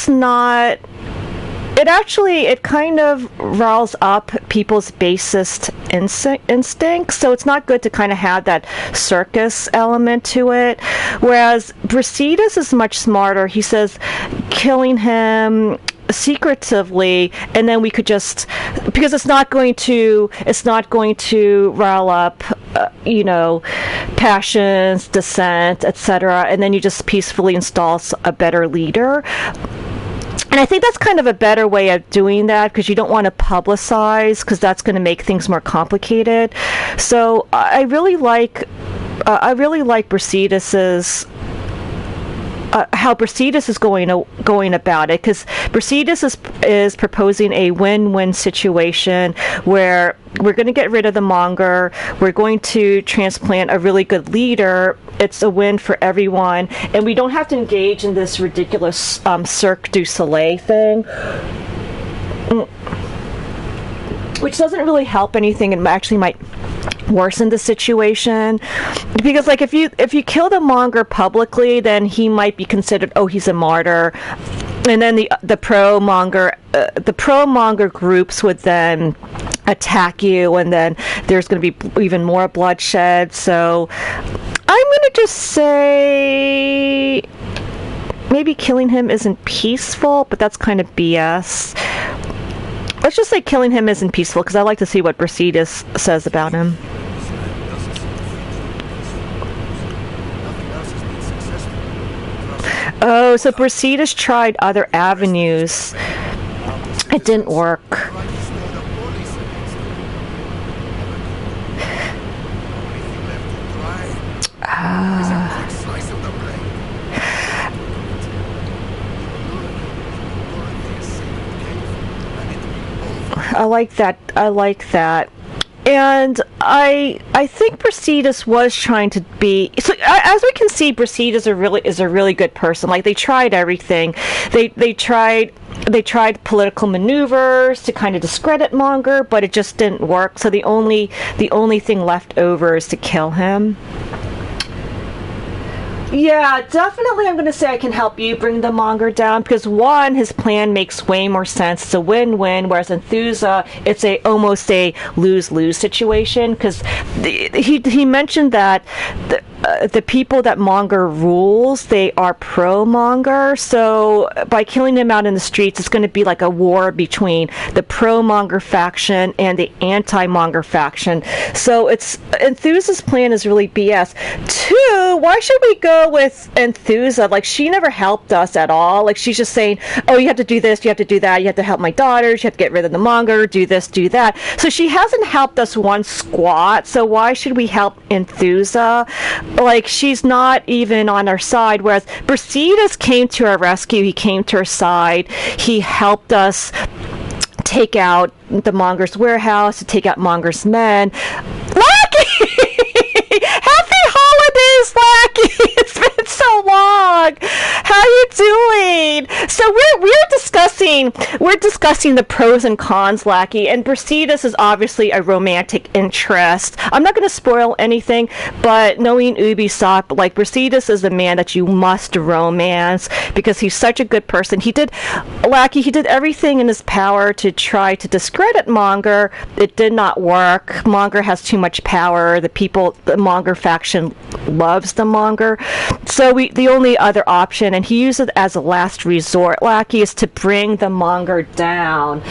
not. It kind of riles up people's basest instincts, so it's not good to kind of have that circus element to it. Whereas Brasidas is much smarter. He says killing him secretively, and then we could just, because it's not going to rile up passions, dissent, etc., and then you just peacefully install a better leader. And I think that's kind of a better way of doing that, because you don't want to publicize, because that's going to make things more complicated. So I really like Brasidas's how Brasidas is going about it, because Brasidas is proposing a win-win situation where we're going to get rid of the monger, we're going to transplant a really good leader. It's a win for everyone, and we don't have to engage in this ridiculous Cirque du Soleil thing, which doesn't really help anything. It actually might worsen the situation, because like if you kill the monger publicly, then he might be considered, oh, he's a martyr, and then the pro monger groups would then attack you, and then there's going to be even more bloodshed. So I'm going to just say maybe killing him isn't peaceful, but that's kind of BS. Let's just say killing him isn't peaceful, because I like to see what Brasidas says about him. Oh, so Brasidas tried other avenues. It didn't work. I like that. I like that. And I think Brasidas was trying to be, so as we can see, Brasidas is a really good person. Like, they tried everything. They tried political maneuvers to kind of discredit Monger, but it just didn't work. So the only thing left over is to kill him. Yeah, definitely I'm going to say I can help you bring the Monger down, because one, his plan makes way more sense. It's a win-win, whereas in Thuza, it's almost a lose-lose situation, because he mentioned that the people that Monger rules, they are pro-Monger, so by killing him out in the streets, it's going to be like a war between the pro-Monger faction and the anti-Monger faction. So Enthusa's plan is really BS. Two, why should we go with Enthusa? Like, she never helped us at all. Like, she's just saying, oh, you have to do this, you have to do that, you have to help my daughters, you have to get rid of the Monger, do this, do that. So she hasn't helped us one squat, so why should we help Enthusa? Like, she's not even on our side, whereas Brasidas came to our rescue, he came to our side, he helped us take out the Monger's warehouse, to take out Monger's men. Lucky! Happy holidays, Lackey! It's been so long. How you doing? So we're discussing the pros and cons, Lackey, and Brasidas is obviously a romantic interest. I'm not going to spoil anything, but knowing Ubisoft, like, Brasidas is a man that you must romance because he's such a good person. He did everything in his power to try to discredit Monger. It did not work. Monger has too much power. The Monger faction loves the Monger. So the only other option, and he used it as a last resort, Lackey, is to bring the Monger down.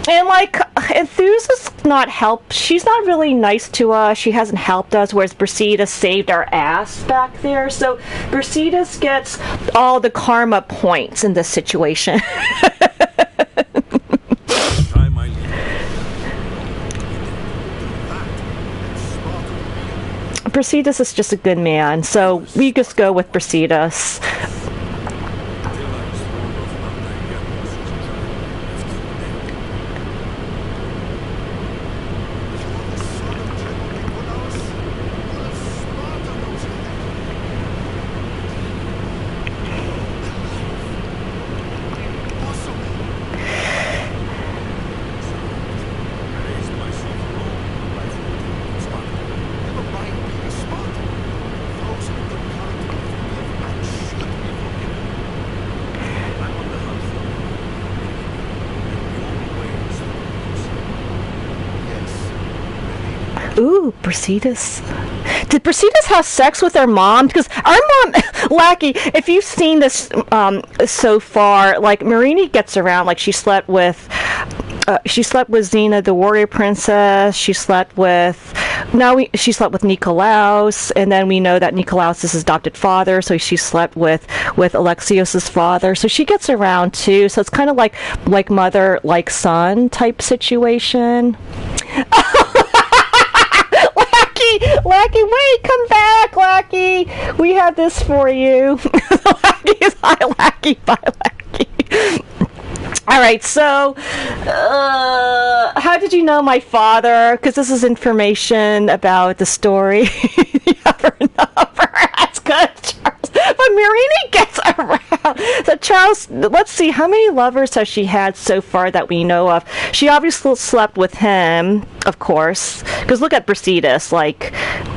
And, like, Enthusa's not she's not really nice to us. She hasn't helped us, whereas Brasidas saved our ass back there. So Brasidas gets all the karma points in this situation. Brasidas is just a good man, so we just go with Brasidas. Ooh, Brasidas. Did Brasidas have sex with our mom? Because our mom, Lackey, if you've seen this so far, like, Marini gets around. Like, she slept with Xena, the warrior princess. She slept with Nikolaos, and then we know that Nikolaos is his adopted father, so she slept with Alexios's father. So she gets around too. So it's kind of like mother, like son type situation. Lackey, wait, come back, Lackey. We have this for you. Lackey's hi, Lackey, bye, Lackey. Alright, so, how did you know my father? Because this is information about the story. You have her number. That's good, Charles. But Marini gets around. So, Charles, let's see, how many lovers has she had so far that we know of? She obviously slept with him, of course. Because look at Brasidas,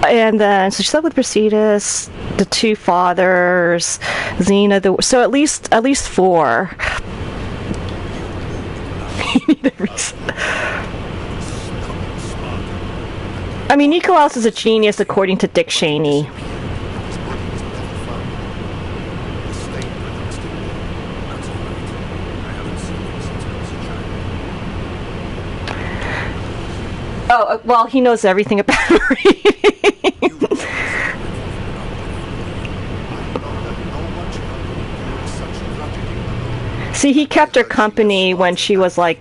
and then, so she slept with Brasidas, the two fathers, Xena, so at least 4. You need a reason. I mean, Nikolaos is a genius according to Dick Cheney. Oh, well, he knows everything about reading. See, he kept her company when she was like,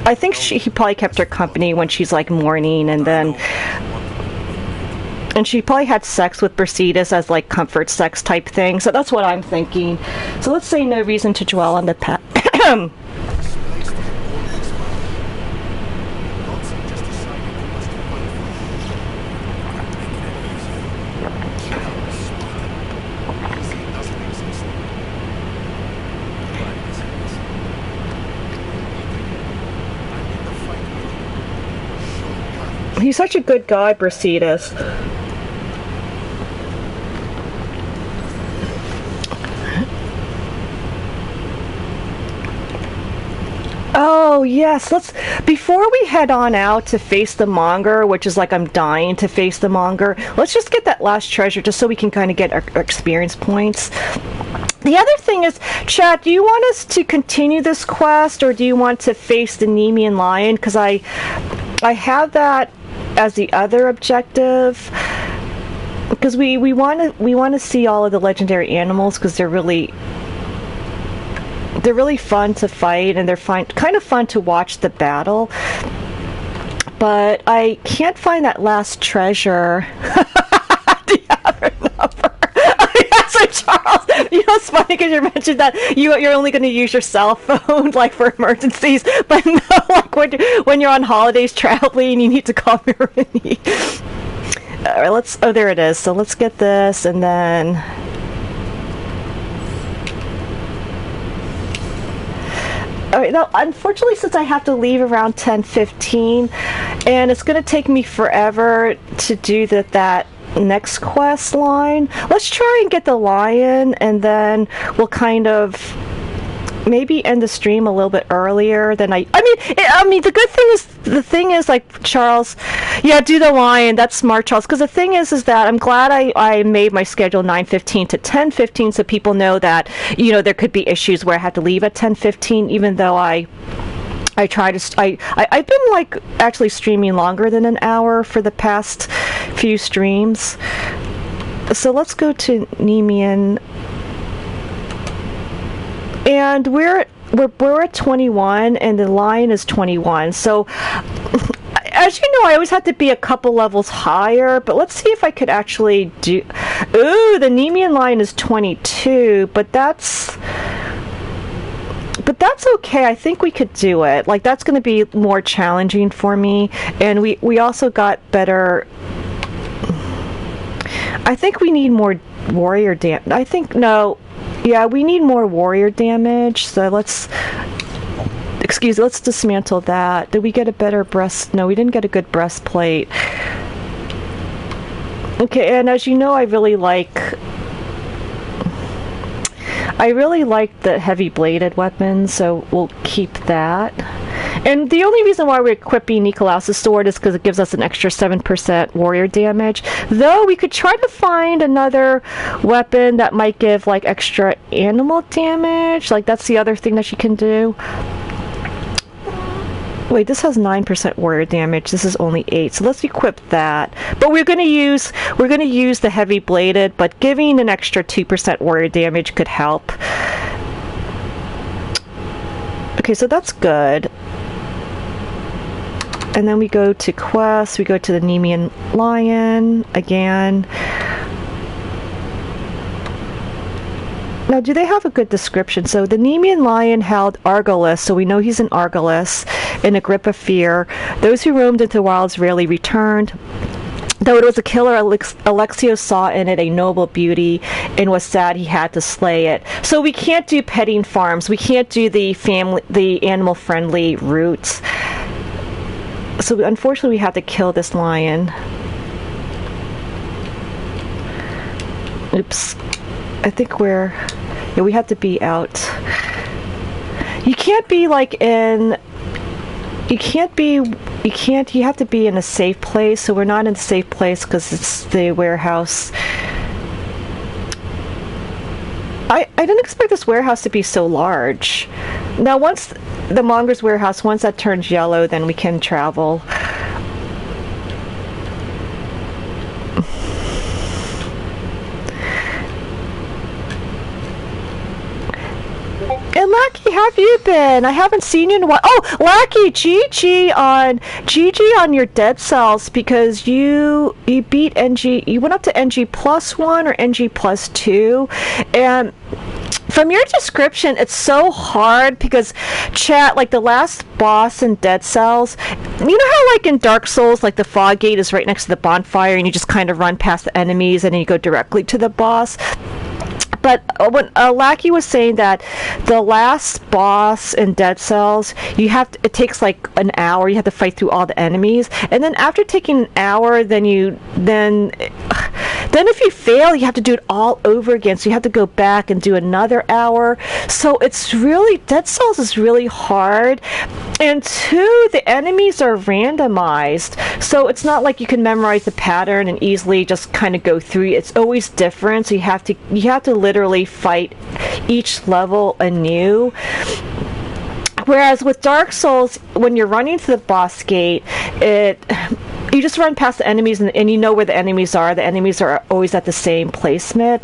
I think he probably kept her company when she's like mourning, and she probably had sex with Brasidas as like comfort sex type thing. So that's what I'm thinking. So let's say no reason to dwell on the past. He's such a good guy, Brasidas. Oh, yes. Before we head on out to face the Monger, which is like I'm dying to face the Monger, let's just get that last treasure just so we can kind of get our experience points. The other thing is, chat, do you want us to continue this quest, or do you want to face the Nemean Lion? Because I have that as the other objective. Because we want to see all of the legendary animals, because they're really fun to fight, and they're kind of fun to watch the battle. But I can't find that last treasure. Do you have her number? So Charles, you know, it's funny because you mentioned that you're only going to use your cell phone like for emergencies, but no, like when you're on holidays traveling, you need to call Marini. All right, oh, there it is. So let's get this, and then all right. Now, unfortunately, since I have to leave around 10:15, and it's going to take me forever to do that next quest line, let's try and get the lion, and then we'll kind of maybe end the stream a little bit earlier than I mean the thing is like, Charles, yeah, do the lion. That's smart, Charles, because the thing is that I'm glad I made my schedule 9:15 to 10:15 so people know that, you know, there could be issues where I have to leave at 10:15, even though I've been like actually streaming longer than an hour for the past few streams. So let's go to Nemean, and we're at 21, and the lion is 21. So as you know, I always have to be a couple levels higher, but let's see if I could actually do. Ooh, the Nemean lion is 22, but that's okay. I think we could do it. Like, that's going to be more challenging for me. And we also got better. I think we need more warrior damage. Yeah, we need more warrior damage. So let's dismantle that. Did we get a better breast? No, we didn't get a good breastplate. Okay, and as you know, I really like the heavy bladed weapons, so we'll keep that. And the only reason why we're equipping Nikolaus' sword is because it gives us an extra 7% warrior damage. Though we could try to find another weapon that might give like extra animal damage. Like, that's the other thing that she can do. Wait, this has 9% warrior damage. This is only 8, so let's equip that. But we're gonna use the heavy bladed, but giving an extra 2% warrior damage could help. Okay, so that's good. And then we go to quest. We go to the Nemean lion again. Now, do they have a good description? So the Nemean lion held Argolis, so we know he's an Argolis, in a grip of fear. Those who roamed into the wilds rarely returned. Though it was a killer, Alexio saw in it a noble beauty and was sad he had to slay it. So we can't do petting farms. We can't do the animal-friendly routes. So unfortunately, we have to kill this lion. Oops. I think we have to be out. You can't be like you have to be in a safe place, so we're not in a safe place because it's the warehouse. I didn't expect this warehouse to be so large. Now, once the Monger's warehouse, once that turns yellow, then we can travel. And Lackey, how have you been? I haven't seen you in a while. Oh, Lackey, GG on your dead cells, because you beat NG. You went up to NG +1 or NG +2, and from your description, it's so hard because, chat, like the last boss in Dead Cells, you know how like in Dark Souls, like the fog gate is right next to the bonfire and you just kind of run past the enemies and then you go directly to the boss? But when Lackey was saying that the last boss in Dead Cells, it takes like an hour. You have to fight through all the enemies, and then after taking an hour, then if you fail, you have to do it all over again. So you have to go back and do another hour. So it's really, Dead Cells is really hard. And two, the enemies are randomized. So it's not like you can memorize the pattern and easily just kind of go through. It's always different. So you have to literally fight each level anew. Whereas with Dark Souls, when you're running to the boss gate, you just run past the enemies and you know where the enemies are. The enemies are always at the same placement.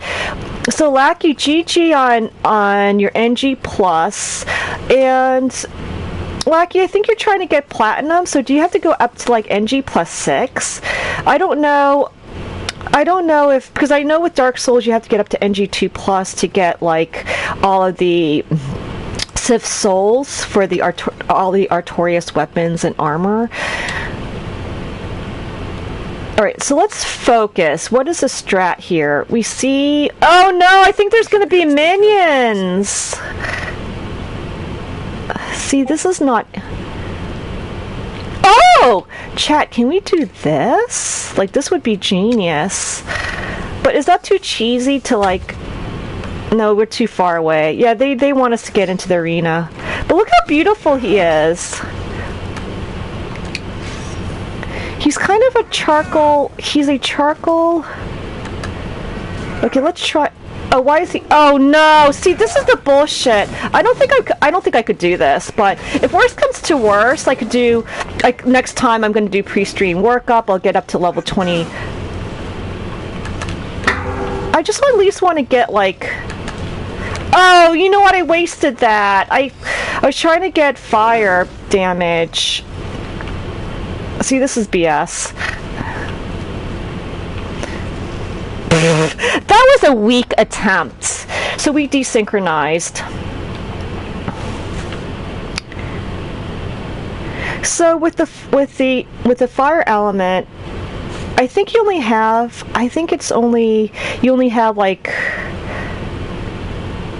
So Lackey, GG on your NG plus, and Lackey, I think you're trying to get platinum. So do you have to go up to like NG plus 6? I don't know if, because I know with Dark Souls you have to get up to NG2 plus to get like all of the Sith souls for all the Artorias weapons and armor. Alright, so let's focus. What is the strat here? We see... Oh no, I think there's going to be minions! See, this is not... Oh! Chat, can we do this? Like, this would be genius. But is that too cheesy to, like... No, we're too far away. Yeah, they want us to get into the arena. But look how beautiful he is. He's kind of a charcoal... He's a charcoal... Okay, let's try... Oh, why is he... Oh, no! See, this is the bullshit. I don't think I could do this, but if worse comes to worse, I could do... Like, next time I'm going to do pre-stream workup. I'll get up to level 20. I just at least want to get, like... Oh, you know what? I wasted that. I was trying to get fire damage. See, this is BS. That was a weak attempt. So we desynchronized. So with the fire element, I think you only have like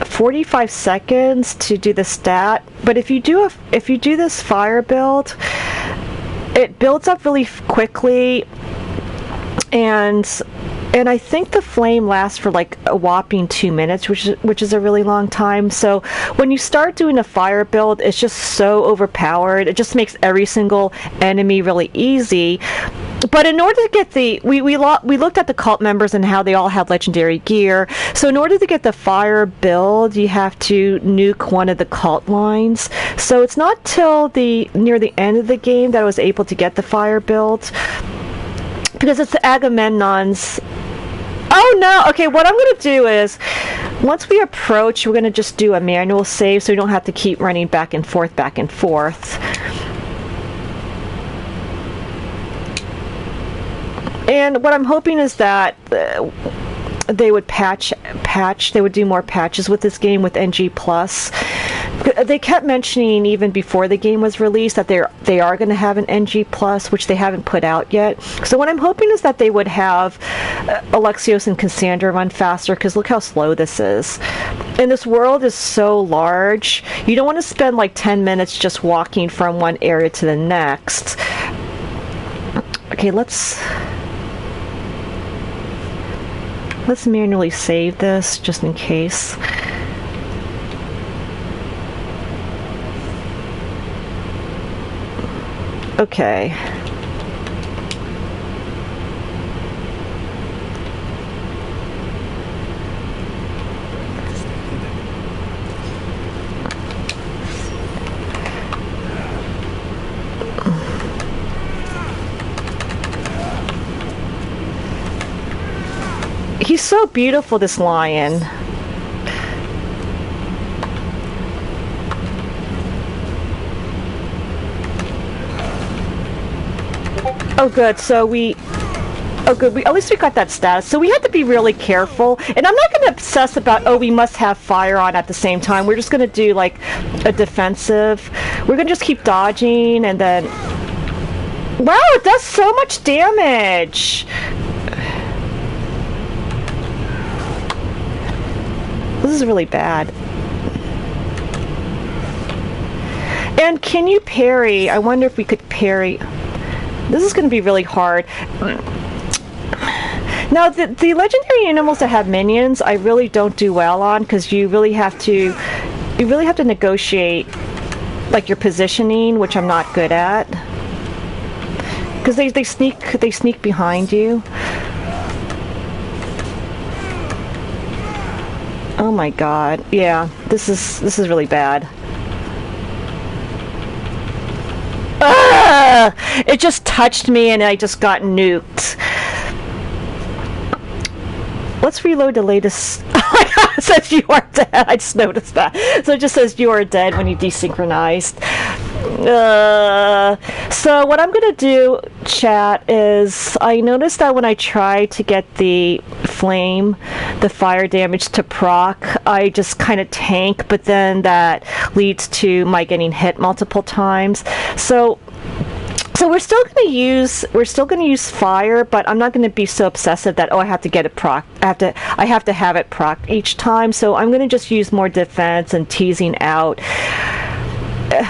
45 seconds to do the stat. But if you do this fire build, it builds up really quickly, and I think the flame lasts for like a whopping 2 minutes, which is a really long time. So when you start doing a fire build, it's just so overpowered. It just makes every single enemy really easy. But in order to get we looked at the cult members and how they all have legendary gear. So in order to get the fire build, you have to nuke one of the cult lines. So it's not till near the end of the game that I was able to get the fire build, because it's the Agamemnon's. Oh no! Okay, what I'm going to do is, once we approach, we're going to just do a manual save so we don't have to keep running back and forth. And what I'm hoping is that they would they would do more patches with this game with NG+. They kept mentioning even before the game was released that they are going to have an NG+, which they haven't put out yet. So what I'm hoping is that they would have Alexios and Cassandra run faster, because look how slow this is. And this world is so large, you don't want to spend like 10 minutes just walking from one area to the next. Okay, let's manually save this just in case. Okay. He's so beautiful, this lion. Oh good, so at least we got that status. So we have to be really careful. And I'm not going to obsess about, oh, we must have fire on at the same time. We're just going to do like a defensive. We're going to just keep dodging, and then... Wow, it does so much damage! This is really bad. And can you parry? I wonder if we could parry. This is going to be really hard. Now, the legendary animals that have minions, I really don't do well on, because you really have to negotiate like your positioning, which I'm not good at, because they sneak behind you. Oh my god. Yeah, this is really bad. Ah! It just touched me and I just got nuked. Let's reload the latest. Oh my god, it says you are dead. I just noticed that. So it just says you are dead when you desynchronized. So what I'm gonna do, chat, is I noticed that when I try to get the fire damage to proc, I just kind of tank, but then that leads to my getting hit multiple times. So we're still going to use fire, but I'm not going to be so obsessive that, oh, I have to get it proc. I have to have it proc each time. So I'm going to just use more defense and teasing out,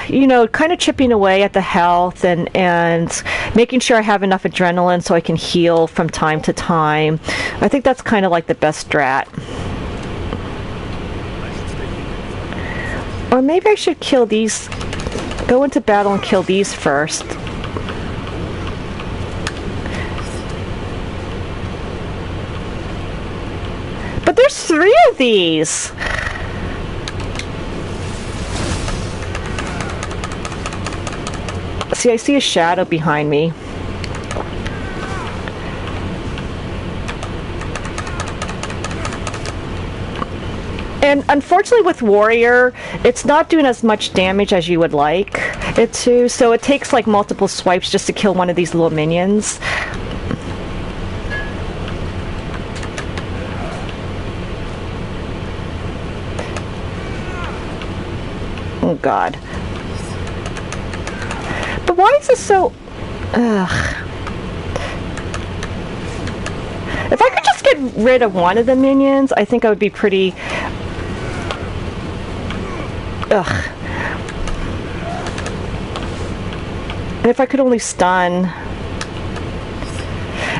you know, kind of chipping away at the health and making sure I have enough adrenaline so I can heal from time to time. I think that's kind of like the best strat. Or maybe I should kill these, go into battle and kill these first. But there's 3 of these! See, I see a shadow behind me. And unfortunately with Warrior, it's not doing as much damage as you would like it to, so it takes like multiple swipes just to kill one of these little minions. Oh god. But why is this so... Ugh. If I could just get rid of one of the minions, I think I would be pretty... Ugh. And if I could only stun...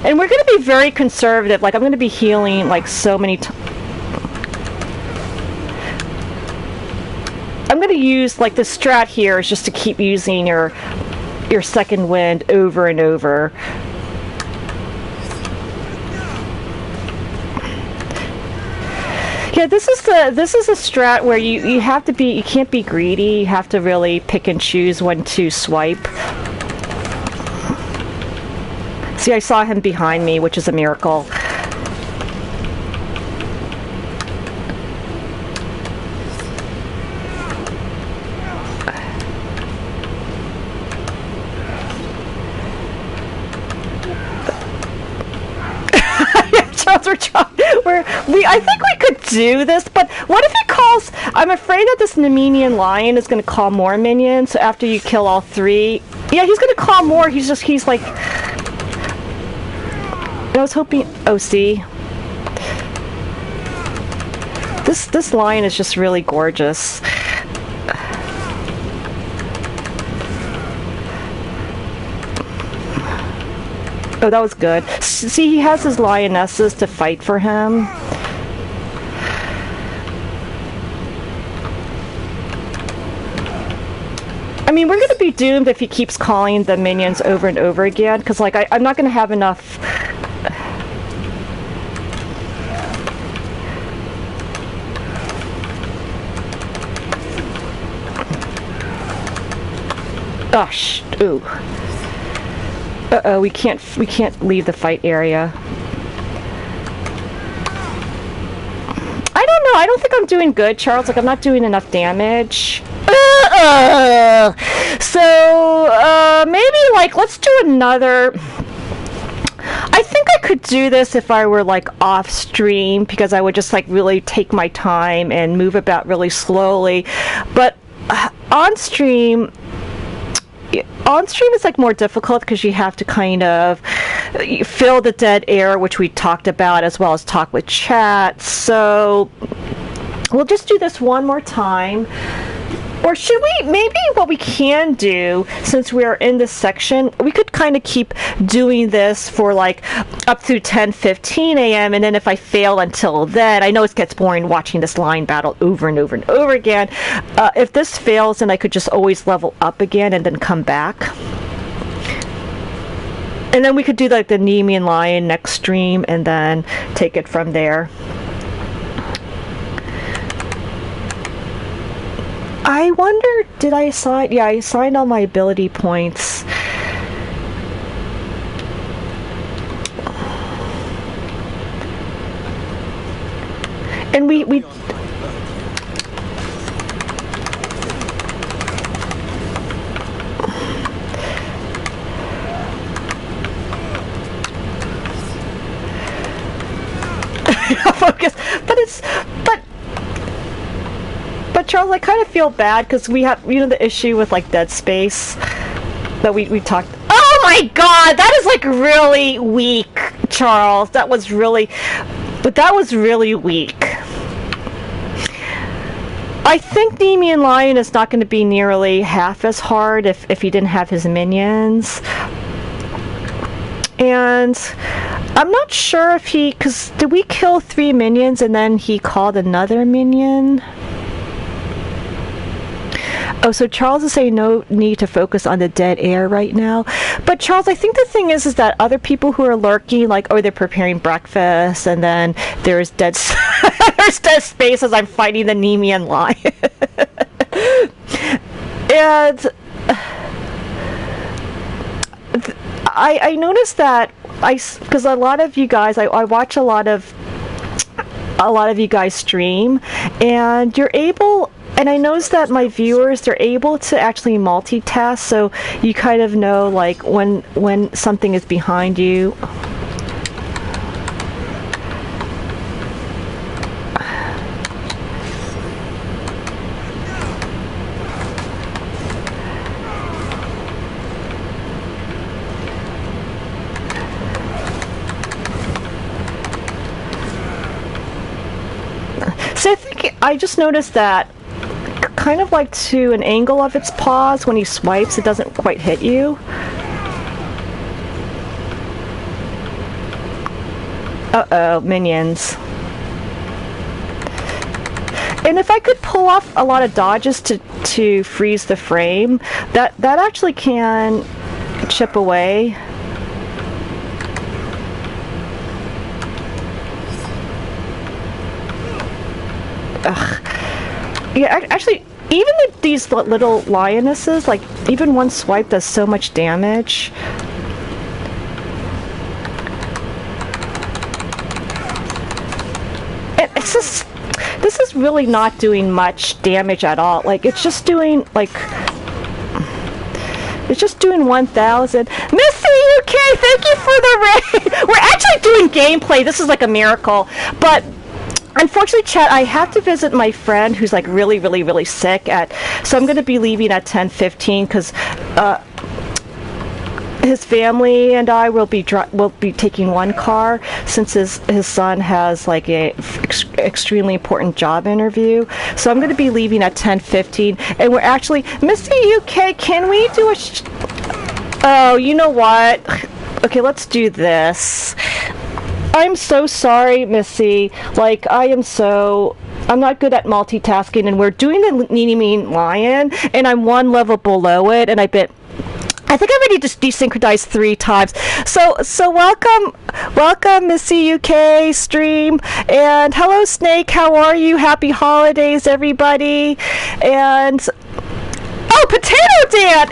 And we're going to be very conservative. Like, I'm going to be healing, like, so many times. I'm going to use, like, the strat here is just to keep using your second wind over and over. Yeah, this is a strat where you have to be, you can't be greedy. You have to really pick and choose when to swipe. See, I saw him behind me, which is a miracle. I think we could do this, but what if he calls... I'm afraid that this Nemenian lion is going to call more minions after you kill all 3. Yeah, he's going to call more. He's like... I was hoping... Oh, see? This lion is just really gorgeous. Oh, that was good. See, he has his lionesses to fight for him. I mean, we're going to be doomed if he keeps calling the minions over and over again, because, like, I'm not going to have enough... Gosh, ooh. Uh-oh, we can't leave the fight area. I don't know, I don't think I'm doing good, Charles. Like, I'm not doing enough damage. So, maybe, like, let's do another... I think I could do this if I were, like, off stream, because I would just, like, really take my time and move about really slowly. But on stream is like more difficult because you have to kind of fill the dead air, which we talked about, as well as talk with chat. So we'll just do this one more time. Or should we, maybe what we can do, since we're in this section, we could kind of keep doing this for like up through 10:15 a.m. and then if I fail until then, I know it gets boring watching this line battle over and over and over again. If this fails, then I could just always level up again and then come back. And then we could do like the Nemean Lion next stream and then take it from there. I wonder, did I assign? Yeah, I assigned all my ability points. And we focus, but Charles, I kind of feel bad because we have, you know, the issue with like Dead Space that we talked. Oh my God, that is like really weak, Charles. That was really weak. I think Nemean Lion is not going to be nearly half as hard if he didn't have his minions. And I'm not sure if because did we kill 3 minions and then he called another minion? Oh, so Charles is saying no need to focus on the dead air right now. But Charles, I think the thing is that other people who are lurking, like, oh, they're preparing breakfast, and then there's dead space as I'm fighting the Nemean Lion. And I noticed that because a lot of you guys, I watch a lot of you guys stream, and you're able. And I noticed that my viewers, they're able to actually multitask, so you kind of know like when something is behind you. So I think I just noticed that kind of like to an angle of its paws when he swipes, it doesn't quite hit you. Uh-oh, minions. And if I could pull off a lot of dodges to freeze the frame, that actually can chip away. Ugh. Yeah, actually, even these little lionesses, like, even one swipe does so much damage. And it's just, this is really not doing much damage at all. Like, it's just doing, like, it's just doing 1,000. Missy UK, thank you for the raid! We're actually doing gameplay. This is like a miracle. But unfortunately, chat, I have to visit my friend who's like really, really, really sick so I'm going to be leaving at 10:15 because his family and I will be taking one car since his son has like a extremely important job interview. So I'm going to be leaving at 10:15, and we're actually, Missy UK, can we do oh, you know what? Okay, let's do this. I'm so sorry, Missy. Like, I'm not good at multitasking, and we're doing the Nemean Lion, and I'm one level below it, and I think I already just desynchronized 3 times. So welcome, Missy UK stream, and hello, Snake. How are you? Happy holidays, everybody. And oh, Potato Dan,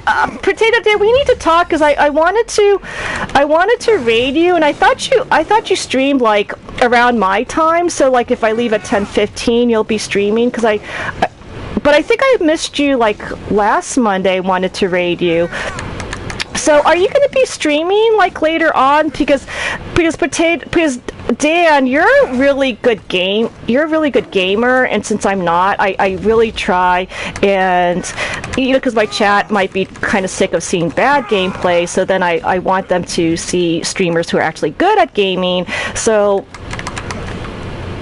we need to talk because I wanted to raid you, and I thought you streamed like around my time. So like if I leave at 10:15, you'll be streaming because but I think I missed you like last Monday. Wanted to raid you. So are you going to be streaming like later on? Because Dan, you're a really good gamer, and since I'm not, I really try, and you know, because my chat might be kind of sick of seeing bad gameplay, so then I want them to see streamers who are actually good at gaming. So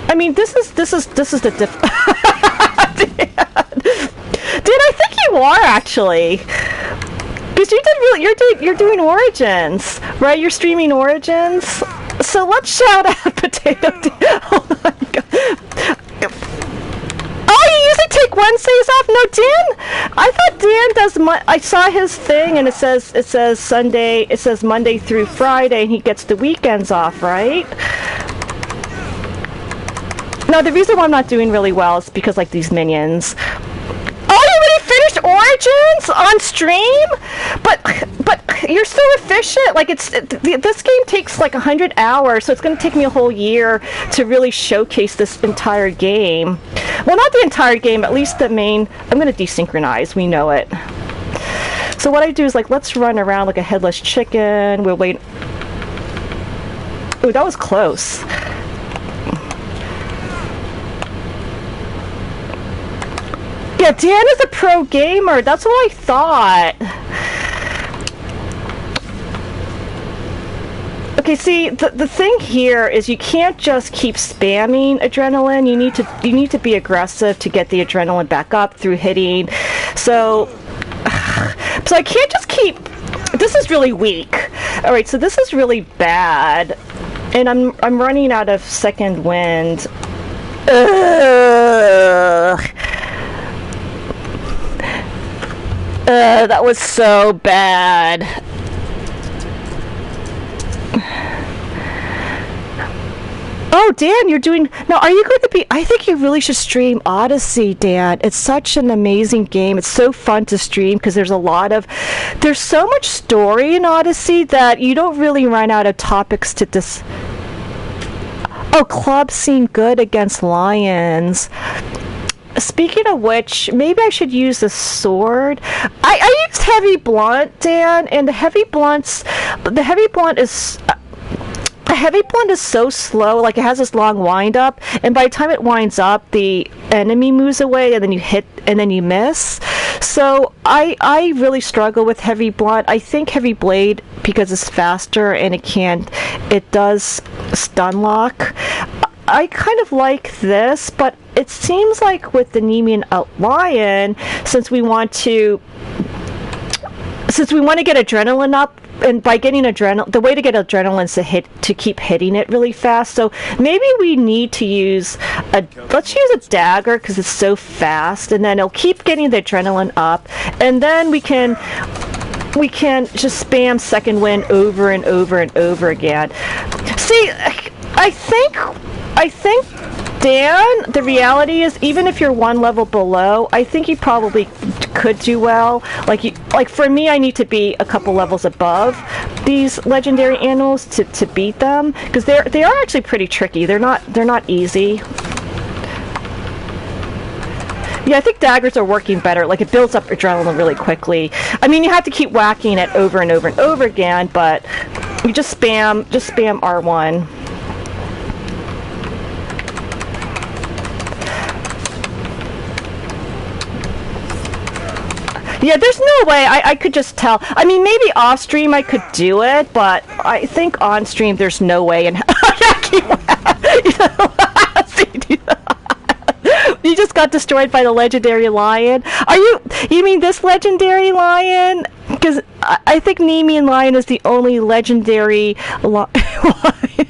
I mean, this is the Dude, I think you are actually. Because you're doing Origins, right? You're streaming Origins. So let's shout out Potato Dan. Oh my god. Oh, you usually take Wednesdays off? No, Dan. I thought Dan does. I saw his thing, and it says Sunday. It says Monday through Friday, and he gets the weekends off, right? No, the reason why I'm not doing really well is because like these minions. Oh, you already finished Origins on stream? But you're so efficient. Like this game takes like 100 hours, so it's going to take me a whole year to really showcase this entire game. Well, not the entire game, at least the main. I'm going to desynchronize. We know it. So what I do is like let's run around like a headless chicken. We'll wait. Oh, that was close. Yeah, Dan is a pro gamer. That's what I thought. Okay, see, the thing here is you can't just keep spamming adrenaline. You need to be aggressive to get the adrenaline back up through hitting. So I can't just keep. This is really weak. All right, so this is really bad, and I'm running out of second wind. Ugh. That was so bad. Oh, Dan, you're doing... Now, are you going to be... I think you really should stream Odyssey, Dan. It's such an amazing game. It's so fun to stream because there's a lot of... There's so much story in Odyssey that you don't really run out of topics to dis... Oh, club seemed good against lions. Speaking of which, maybe I should use the sword. I used heavy blunt, Dan, and the heavy blunt is so slow. Like it has this long wind up, and by the time it winds up, the enemy moves away, and then you hit, and then you miss. So I really struggle with heavy blunt. I think heavy blade because it's faster and it does stun lock. I kind of like this, but it seems like with the Nemean Lion, since we want to get adrenaline up, and by getting adrenaline, the way to get adrenaline is to keep hitting it really fast. So maybe we need to let's use a dagger because it's so fast, and then it'll keep getting the adrenaline up, and then we can just spam second wind over and over and over again. See, I think, Dan, the reality is, even if you're one level below, I think you probably could do well. Like for me, I need to be a couple levels above these legendary animals to beat them, because they are actually pretty tricky. They're not easy. Yeah, I think daggers are working better. Like, it builds up adrenaline really quickly. I mean, you have to keep whacking it over and over and over again, but you just spam R1. Yeah, there's no way I could just tell. I mean, maybe off stream I could do it, but I think on stream there's no way. And you just got destroyed by the legendary lion. You mean this legendary lion? Because I think Nemean Lion is the only legendary lion.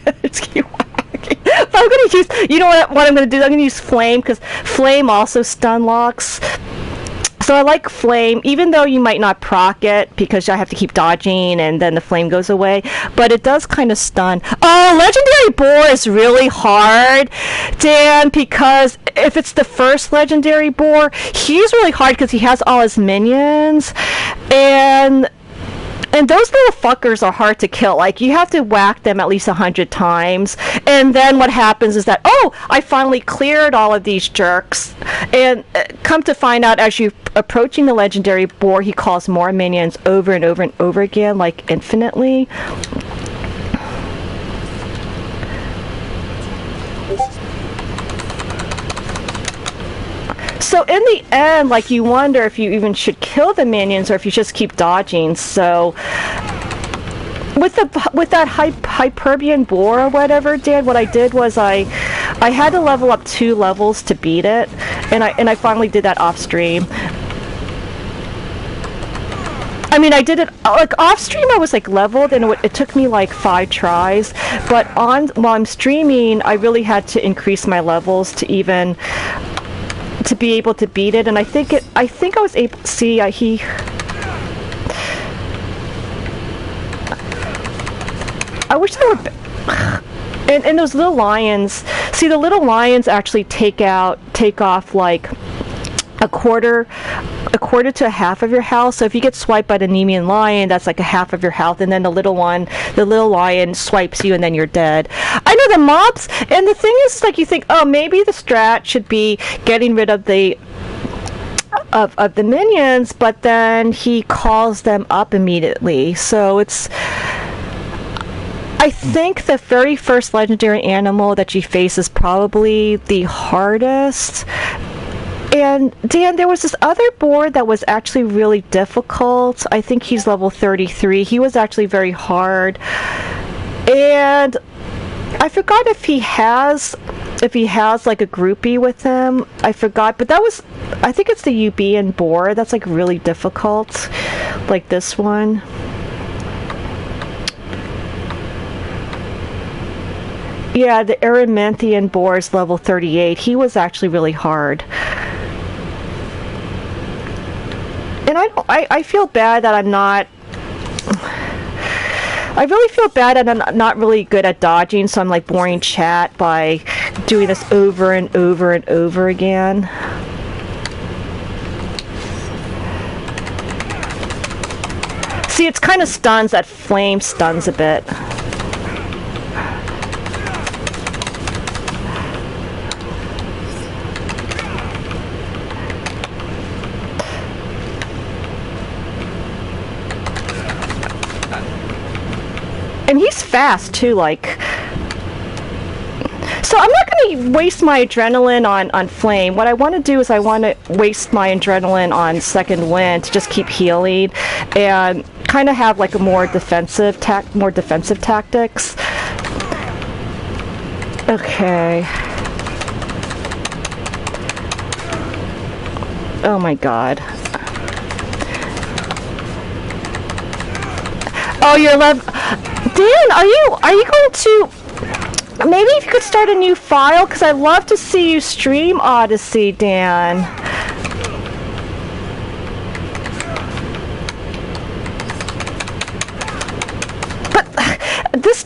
But I'm gonna use. You know what I'm gonna do? I'm gonna use Flame, because Flame also stun locks. So I like Flame, even though you might not proc it because I have to keep dodging and then the flame goes away, but it does kind of stun. Oh, Legendary Boar is really hard, Dan, because if it's the first Legendary Boar, he's really hard because he has all his minions, and those little fuckers are hard to kill. Like, you have to whack them at least 100 times. And then what happens is that, oh, I finally cleared all of these jerks. And come to find out, as you're approaching the legendary boar, he calls more minions over and over and over again, like infinitely. So in the end, like, you wonder if you even should kill the minions or if you just keep dodging. So with that Hyperbian boar or whatever, Dan, what I did was I I had to level up 2 levels to beat it, and I finally did that off stream. I mean, I did it like off stream. I was like leveled, and it took me like 5 tries. But while I'm streaming, I really had to increase my levels to be able to beat it. And I think I was able to see he. I wish there were. And those little lions. See, the little lions actually take off like a quarter to a half of your health. So if you get swiped by the Nemean lion, that's like a half of your health, and then the little lion swipes you, and then you're dead. I know the mobs, and the thing is, like, you think, oh, maybe the strat should be getting rid of the minions, but then he calls them up immediately. So it's. I think the very first legendary animal that you face is probably the hardest. And Dan, there was this other board that was actually really difficult. I think he's level 33. He was actually very hard. And I forgot if he has like a groupie with him. I forgot, but I think it's the Ubian board that's like really difficult, like this one. Yeah, the Erymanthian boar is level 38. He was actually really hard. And I feel bad that I'm not. I really feel bad that I'm not really good at dodging, so I'm like boring chat by doing this over and over and over again. See, it's kind of stuns. That flame stuns a bit. And he's fast too, like. So I'm not going to waste my adrenaline on Flame. What I want to do is I want to waste my adrenaline on Second Wind to just keep healing and kind of have like a more defensive tactics. Okay. Oh my god. Oh, you're Dan, are you going to... Maybe if you could start a new file, because I'd love to see you stream Odyssey, Dan. But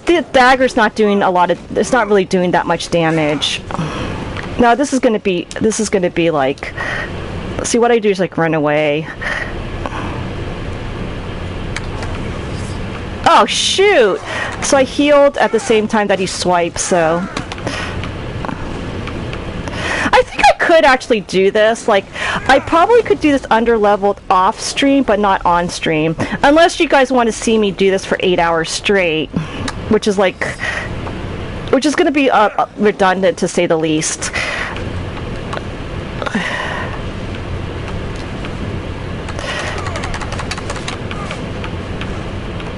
the dagger's not doing a lot of... It's not really doing that much damage. No, this is gonna be like... See, what I do is like run away. Oh, shoot! So I healed at the same time that he swiped, so... I think I could actually do this. Like, I probably could do this under-leveled off-stream, but not on-stream. Unless you guys want to see me do this for 8 hours straight. Which is like... Which is going to be redundant, to say the least.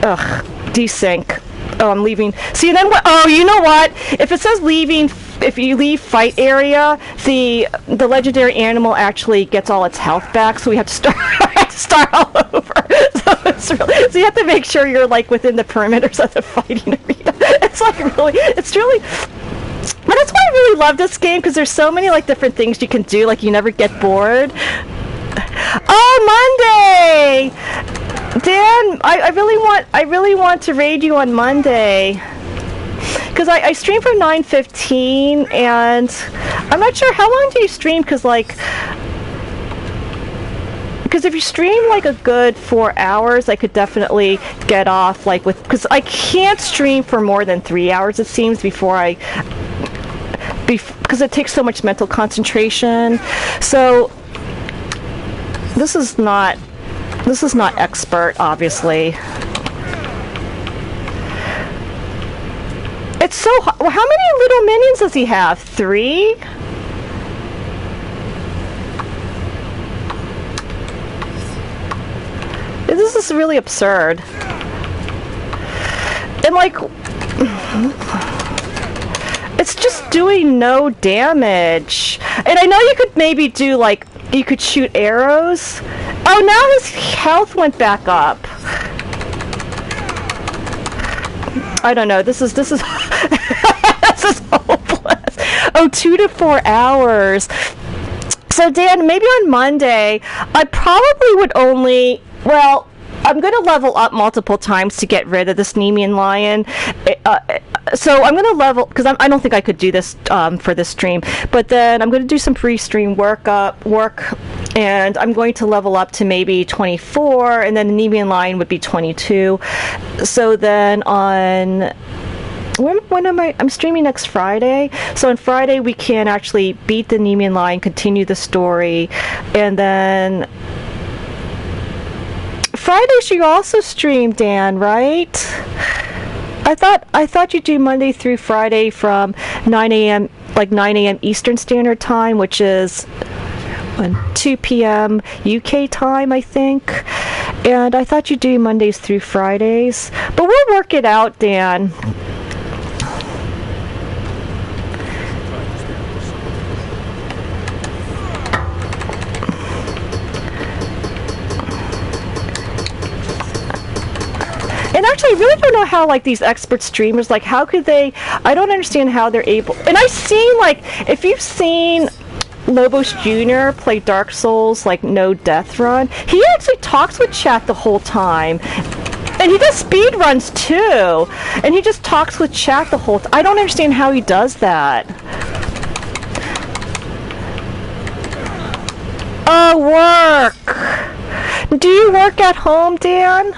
Ugh, desync. Oh, I'm leaving. See, then what? Oh, you know what? If it says leaving, if you leave fight area, the legendary animal actually gets all its health back, so we have to start all over. So you have to make sure you're like within the perimeters of the fighting arena. It's really. But that's why I really love this game, because there's so many like different things you can do. Like you never get bored. Oh, Monday! Dan, I really want to raid you on Monday, because I stream from 9:15, and I'm not sure how long do you stream, because if you stream like a good 4 hours, I could definitely get off like with, because I can't stream for more than 3 hours, it seems, because it takes so much mental concentration. So this is not expert, obviously. It's so how many little minions does he have? 3? This is really absurd. And like, it's it's just doing no damage. And I know you could maybe do like, you could shoot arrows. Oh, now his health went back up. I don't know. This is this is hopeless. Oh, 2 to 4 hours. So Dan, maybe on Monday, I probably would only, well, I'm going to level up multiple times to get rid of this Nemean lion. So I'm going to level, because I don't think I could do this for this stream, but then I'm going to do some pre-stream work, and I'm going to level up to maybe 24, and then the Nemean lion would be 22. So then on... When am I? I'm streaming next Friday. So on Friday we can actually beat the Nemean lion, continue the story, and then Fridays you also stream, Dan, right? I thought you do Monday through Friday from 9 a.m. like 9 a.m. Eastern Standard Time, which is 2 p.m. UK time, I think. And I thought you do Mondays through Fridays, but we'll work it out, Dan. And actually, I really don't know how, like, these expert streamers, like, how could they, I don't understand how they're able, and I've seen, like, if you've seen Lobos Jr. play Dark Souls, like, no death run, he actually talks with chat the whole time. And he does speed runs, too. And he just talks with chat the whole time. I don't understand how he does that. Oh, work! Do you work at home, Dan?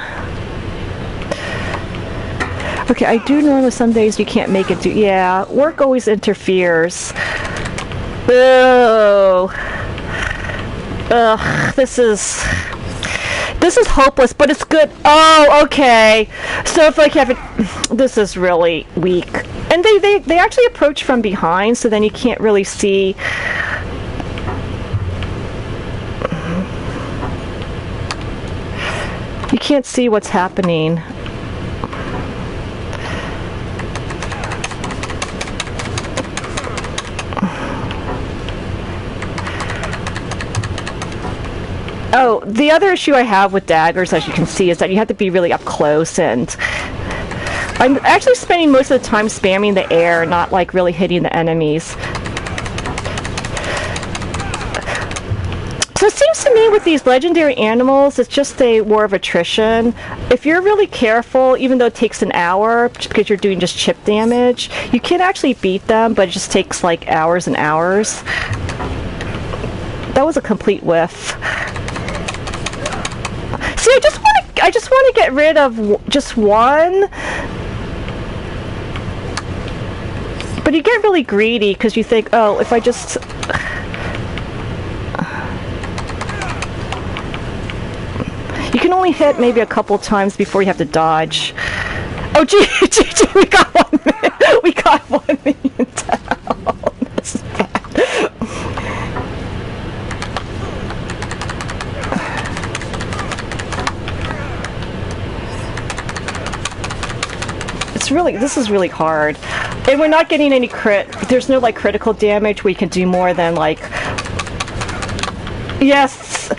Okay, I do know that some days you can't make it do. Yeah, work always interferes. Ooh. Ugh, this is hopeless, but it's good. Oh, okay. So if like have it, this is really weak. And they actually approach from behind, so then you can't really see. You can't see what's happening. Oh, the other issue I have with daggers, as you can see, is that you have to be really up close, and I'm actually spending most of the time spamming the air, not like really hitting the enemies. So it seems to me with these legendary animals, it's just a war of attrition. If you're really careful, even though it takes an hour, because you're doing just chip damage, you can actually beat them, but it just takes like hours and hours. That was a complete whiff. See, I just want to get rid of just one. But you get really greedy because you think, oh, if I just... You can only hit maybe a couple times before you have to dodge. Oh, gee, we got 1 minute. We got 1 million down. This is bad. This is really hard. And we're not getting any there's no like critical damage where you can do more than like, yes.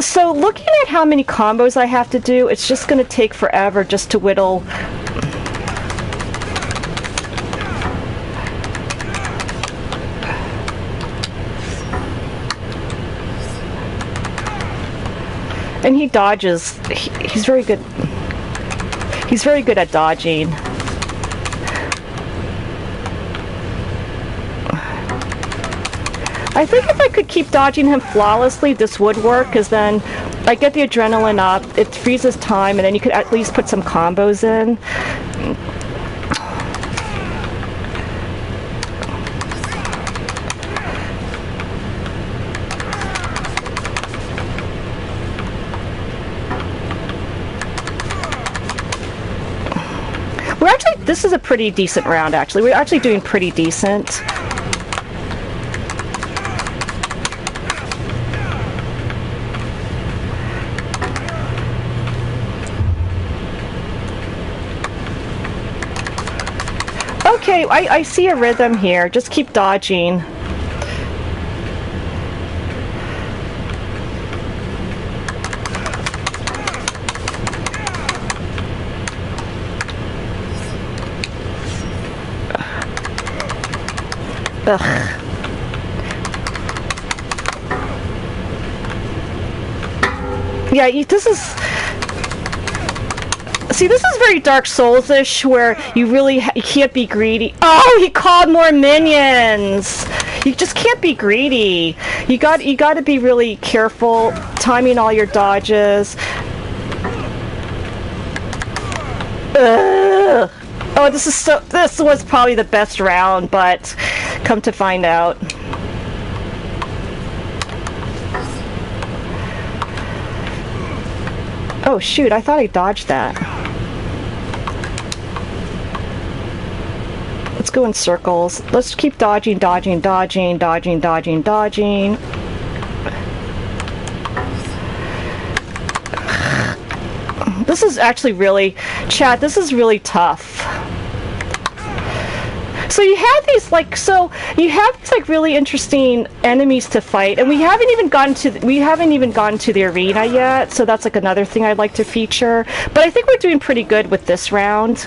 So looking at how many combos I have to do, it's just going to take forever just to whittle. And he dodges. He's very good. He's very good at dodging. I think if I could keep dodging him flawlessly, this would work, because then I get the adrenaline up, it freezes time, and then you could at least put some combos in. This is a pretty decent round, actually. We're actually doing pretty decent. okay, I see a rhythm here. Just keep dodging. Ugh. Yeah, this is... See, this is very Dark Souls-ish, where you really you can't be greedy. Oh, he called more minions! You just can't be greedy. You got to be really careful, timing all your dodges. Ugh. Oh, this was probably the best round, but come to find out. Oh shoot, I thought I dodged that. Let's go in circles. Let's keep dodging, dodging, dodging, dodging, dodging, dodging. This is actually really, chat, this is really tough. So you have these really interesting enemies to fight, and we haven't even gotten to the arena yet. So that's like another thing I'd like to feature. But I think we're doing pretty good with this round.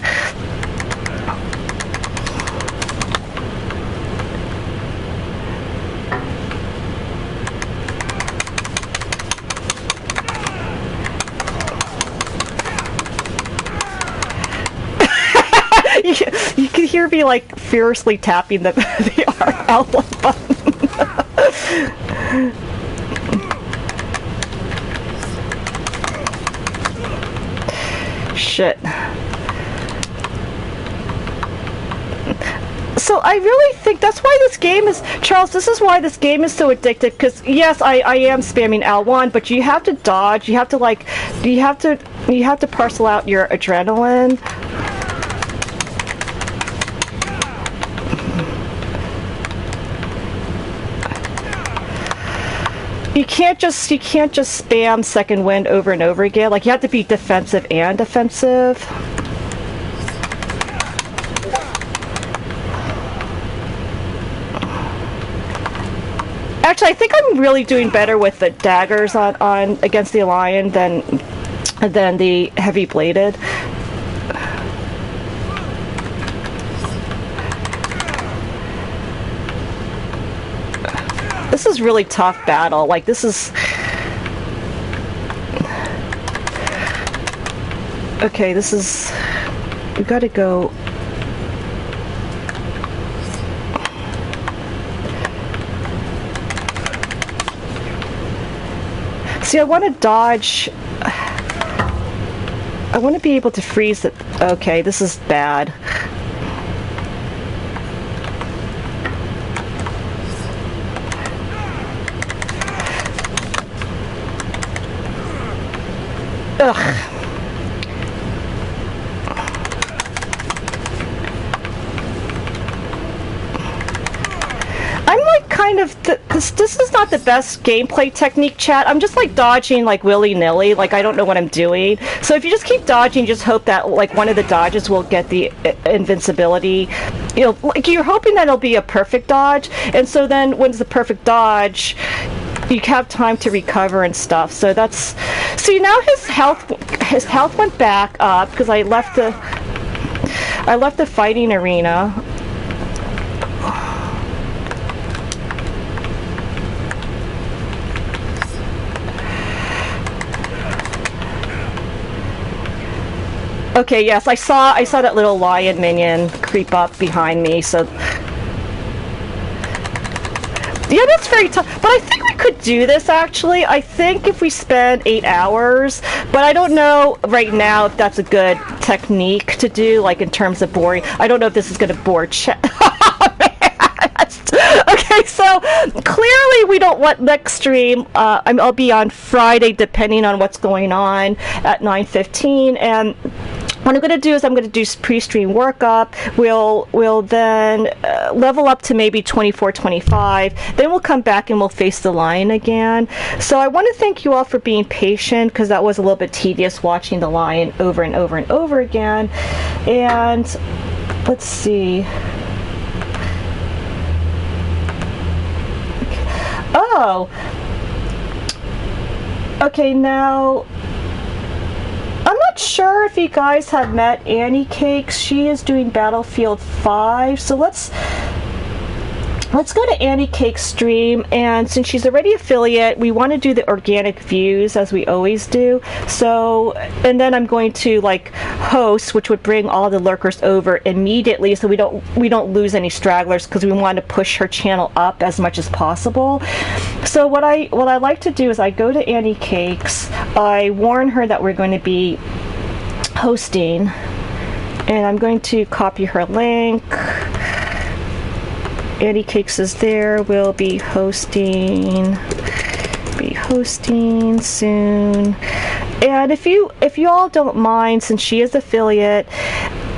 You can hear me like furiously tapping the L1 button. Shit. So I really think that's why this game is, Charles, this is why this game is so addictive, because yes, I am spamming L1, but you have to dodge, you have to parcel out your adrenaline. You can't just spam second wind over and over again. Like, you have to be defensive and offensive. Actually, I think I'm really doing better with the daggers on against the lion than the heavy bladed. This is really tough battle. Like, this is... Okay, this is... We gotta go... See, I want to dodge... I want to be able to freeze it. Okay, this is bad. Ugh. I'm like kind of this is not the best gameplay technique, chat. I'm just like dodging like willy-nilly, like I don't know what I'm doing. So if you just keep dodging, just hope that like one of the dodges will get the invincibility. You know, like you're hoping that it'll be a perfect dodge, and so then when it's the perfect dodge, you have time to recover and stuff. So that's... See, now his health went back up because I left the fighting arena. Okay, yes, I saw that little lion minion creep up behind me, so... Yeah, that's very tough, but I think we could do this, actually. I think if we spend 8 hours, but I don't know right now if that's a good technique to do, like in terms of boring. I don't know if this is going to bore chat. Okay, so clearly we don't want next stream. I'll be on Friday, depending on what's going on, at 9:15, and what I'm going to do is I'm going to do pre-stream workup. We'll then level up to maybe 24, 25. Then we'll come back and we'll face the lion again. So I want to thank you all for being patient, because that was a little bit tedious watching the lion over and over and over again. And let's see. Oh, okay, now I'm not sure if you guys have met Annie Cakes. She is doing Battlefield 5, so let's go to Annie Cake's stream, and since she's already affiliate, we want to do the organic views as we always do. So, and then I'm going to like host, which would bring all the lurkers over immediately, so we don't lose any stragglers, because we want to push her channel up as much as possible. So what I like to do is I go to Annie Cakes, I warn her that we're going to be hosting, and I'm going to copy her link. Annie Cakes is there. We'll be hosting soon. And if you all don't mind, since she is affiliate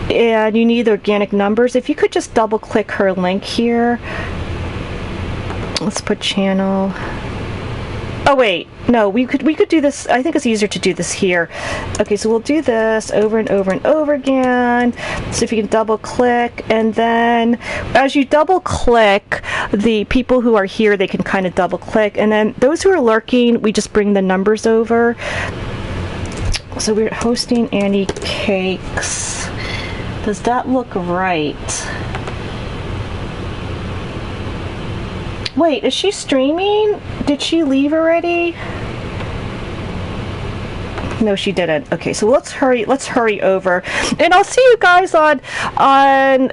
and you need organic numbers, if you could just double click her link here. Let's put channel. Oh wait, no, we could do this. I think it's easier to do this here. Okay, so we'll do this over and over and over again. So if you can double click, and then as you double click, the people who are here, they can kind of double click, and then those who are lurking, we just bring the numbers over. So we're hosting Annie Cakes. Does that look right? Wait, is she streaming? Did she leave already? No, she didn't. Okay, so let's hurry over. And I'll see you guys on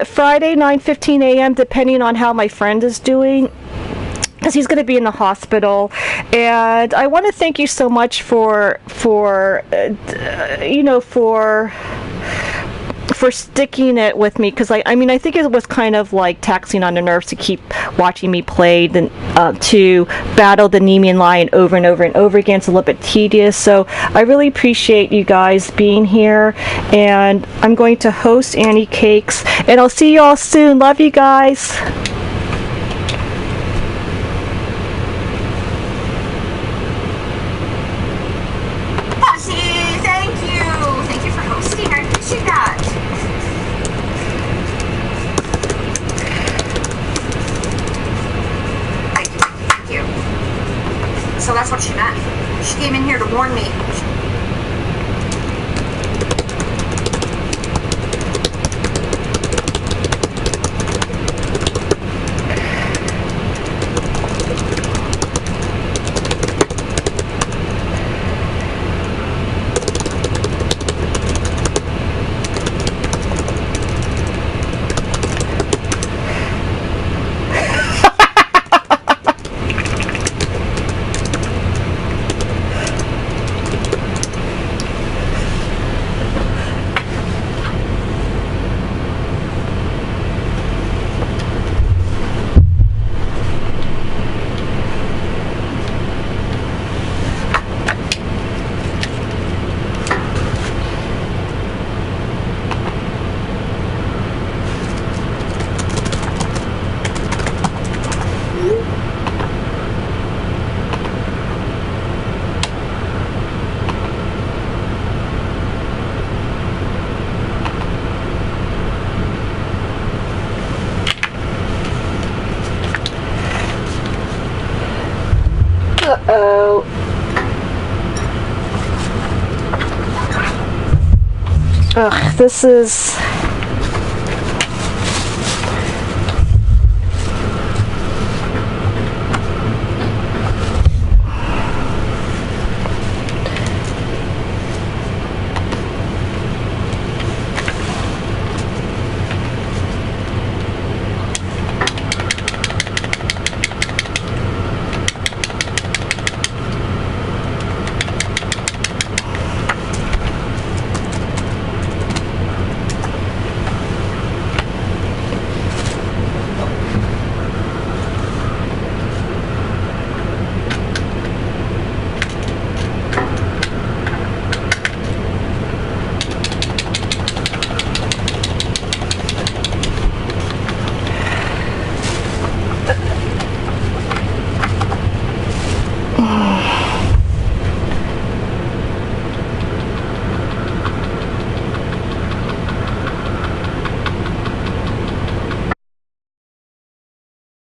Friday, 9:15 a.m., depending on how my friend is doing, because he's going to be in the hospital. And I want to thank you so much for sticking it with me, because I mean I think it was kind of like taxing on the nerves to keep watching me play to battle the Nemean Lion over and over and over again. It's a little bit tedious, so I really appreciate you guys being here, and I'm going to host Annie Cakes, and I'll see you all soon. Love you guys.
Thank you for hosting. I appreciate that. So that's what she meant. She came in here to warn me.
Uh-oh. Ugh, this is...